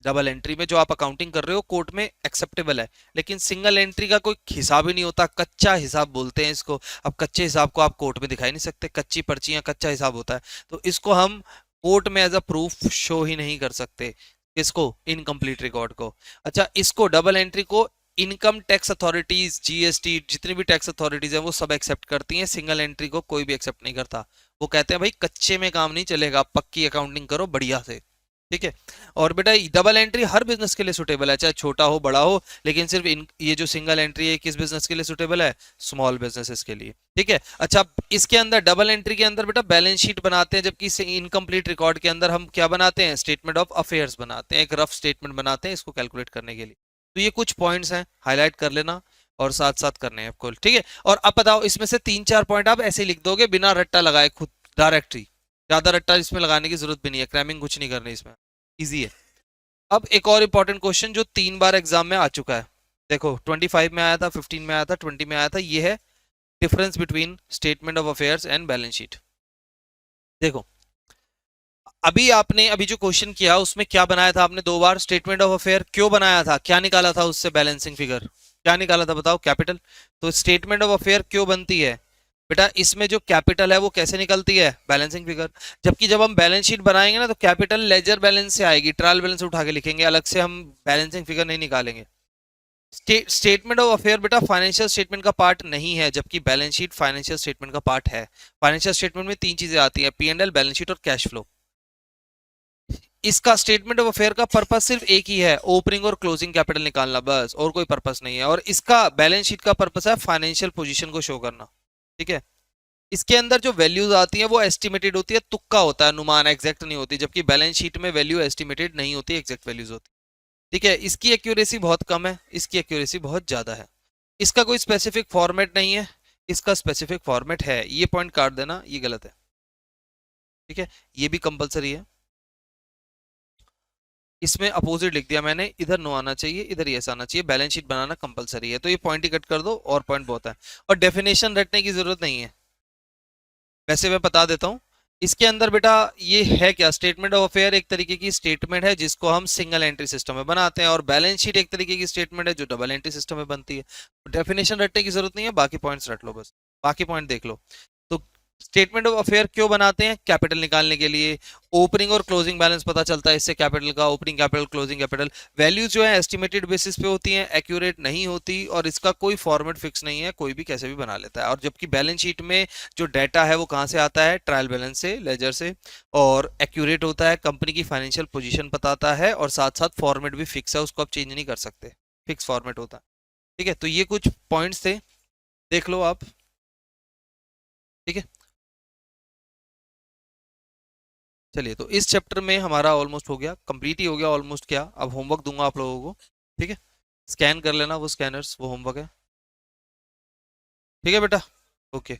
S1: डबल एंट्री में जो आप अकाउंटिंग कर रहे हो कोर्ट में एक्सेप्टेबल है, लेकिन सिंगल एंट्री का कोई हिसाब ही नहीं होता, कच्चा हिसाब बोलते हैं इसको। अब कच्चे हिसाब को आप कोर्ट में दिखाई नहीं सकते, कच्ची पर्चियां कच्चा हिसाब होता है, तो इसको हम कोर्ट में एज अ प्रूफ शो ही नहीं कर सकते। किसको? इनकम्प्लीट रिकॉर्ड को। अच्छा, इसको डबल एंट्री को इनकम टैक्स अथॉरिटीज, जीएसटी, जितनी भी टैक्स अथॉरिटीज है वो सब एक्सेप्ट करती हैं, सिंगल एंट्री को कोई भी एक्सेप्ट नहीं करता। वो कहते हैं भाई कच्चे में काम नहीं चलेगा, पक्की अकाउंटिंग करो बढ़िया से। ठीक है। और बेटा डबल एंट्री हर बिजनेस के लिए सुटेबल है, चाहे छोटा हो बड़ा हो, लेकिन सिर्फ ये जो सिंगल एंट्री है किस बिजनेस के लिए सुटेबल है? स्मॉल बिजनेसेस के लिए। ठीक है। अच्छा, इसके अंदर डबल एंट्री के अंदर बेटा बैलेंस शीट बनाते हैं, जबकि इनकम्प्लीट रिकॉर्ड के अंदर हम क्या बनाते हैं? स्टेटमेंट ऑफ अफेयर्स बनाते हैं, एक रफ स्टेटमेंट बनाते हैं इसको कैलकुलेट करने के लिए। तो ये कुछ पॉइंट्स हैं, हाईलाइट कर लेना और साथ साथ करने हैं आपको। ठीक है। और अब बताओ, इसमें से 3-4 पॉइंट आप ऐसे लिख दोगे बिना रट्टा लगाए, खुद डायरेक्टली, ज्यादा रट्टा इसमें लगाने की जरूरत भी नहीं है, क्रैमिंग कुछ नहीं करनी इसमें, इजी है। अब एक और इंपॉर्टेंट क्वेश्चन जो 3 बार एग्जाम में आ चुका है, देखो 25 में आया था, 15 में आया था, 20 में आया था, ये है difference between statement of affairs and balance sheet. देखो अभी जो क्वेश्चन किया उसमें क्या बनाया था आपने? 2 बार स्टेटमेंट ऑफ अफेयर। क्यों बनाया था? क्या निकाला था उससे? Balancing figure. क्या निकाला था बताओ? कैपिटल। तो स्टेटमेंट ऑफ अफेयर क्यों बनती है बेटा? इसमें जो कैपिटल है वो कैसे निकलती है? Balancing figure. जबकि जब हम बैलेंस शीट बनाएंगे ना तो कैपिटल लेजर बैलेंस से आएगी, ट्रायल बैलेंस उठा के लिखेंगे, अलग से हम बैलेंसिंग फिगर नहीं निकालेंगे। स्टेटमेंट ऑफ अफेयर बेटा फाइनेंशियल स्टेटमेंट का पार्ट नहीं है, जबकि बैलेंस शीट फाइनेंशियल स्टेटमेंट का पार्ट है। फाइनेंशियल स्टेटमेंट में 3 चीजें आती है, P&L, बैलेंस शीट और कैश फ्लो। इसका स्टेटमेंट ऑफ अफेयर का पर्पस सिर्फ एक ही है, ओपनिंग और क्लोजिंग कैपिटल निकालना, बस, और कोई पर्पस नहीं है। और इसका बैलेंस शीट का पर्पस है फाइनेंशियल पोजीशन को शो करना। ठीक है। इसके अंदर जो वैल्यूज आती है वो एस्टिमेटेड होती है, तुक्का होता है, अनुमान, एग्जैक्ट नहीं होती, जबकि बैलेंस शीट में वैल्यू एस्टिमेटेड नहीं होती, एग्जैक्ट वैल्यूज होती। ठीक है। इसकी एक्यूरेसी बहुत कम है, इसकी एक्यूरेसी बहुत ज्यादा है। इसका कोई स्पेसिफिक फॉर्मेट नहीं है, इसका स्पेसिफिक फॉर्मेट है। ये पॉइंट काट देना, ये गलत है। ठीक है। ये भी कंपलसरी है। इसमें अपोजिट लिख दिया मैंने, इधर नो आना चाहिए, इधर यस आना चाहिए, बैलेंस शीट बनाना कंपलसरी है, तो ये पॉइंट ही कट कर दो, और पॉइंट बहुत है। और डेफिनेशन रटने की जरूरत नहीं है, वैसे मैं बता देता हूँ। इसके अंदर बेटा ये है क्या? स्टेटमेंट ऑफ अफेयर एक तरीके की स्टेटमेंट है जिसको हम सिंगल एंट्री सिस्टम में बनाते हैं, और बैलेंस शीट एक तरीके की स्टेटमेंट है जो डबल एंट्री सिस्टम में बनती है। डेफिनेशन रटने की जरूरत नहीं है, बाकी पॉइंट्स रट लो बस, बाकी पॉइंट देख लो। तो स्टेटमेंट ऑफ अफेयर क्यों बनाते हैं? कैपिटल निकालने के लिए। ओपनिंग और क्लोजिंग बैलेंस पता चलता है इससे, कैपिटल का, opening capital, closing capital. Values जो है एस्टिमेटेड बेसिस पे होती हैं, एक्यूरेट नहीं होती, और इसका कोई फॉर्मेट फिक्स नहीं है, कोई भी कैसे भी बना लेता है। और जबकि बैलेंस शीट में जो डाटा है वो कहाँ से आता है? ट्रायल बैलेंस से, लेजर से, और एक्यूरेट होता है, कंपनी की फाइनेंशियल पोजीशन बताता है, और साथ साथ फॉर्मेट भी फिक्स है, उसको आप चेंज नहीं कर सकते, फिक्स फॉर्मेट होता है। ठीक है। तो ये कुछ पॉइंट्स थे, देख लो आप। ठीक है। चलिए, तो इस चैप्टर में हमारा ऑलमोस्ट हो गया, कंप्लीट ही हो गया ऑलमोस्ट। क्या, अब होमवर्क दूंगा आप लोगों को। ठीक है। स्कैन कर लेना वो स्कैनर्स, वो होमवर्क है। ठीक है बेटा। ओके।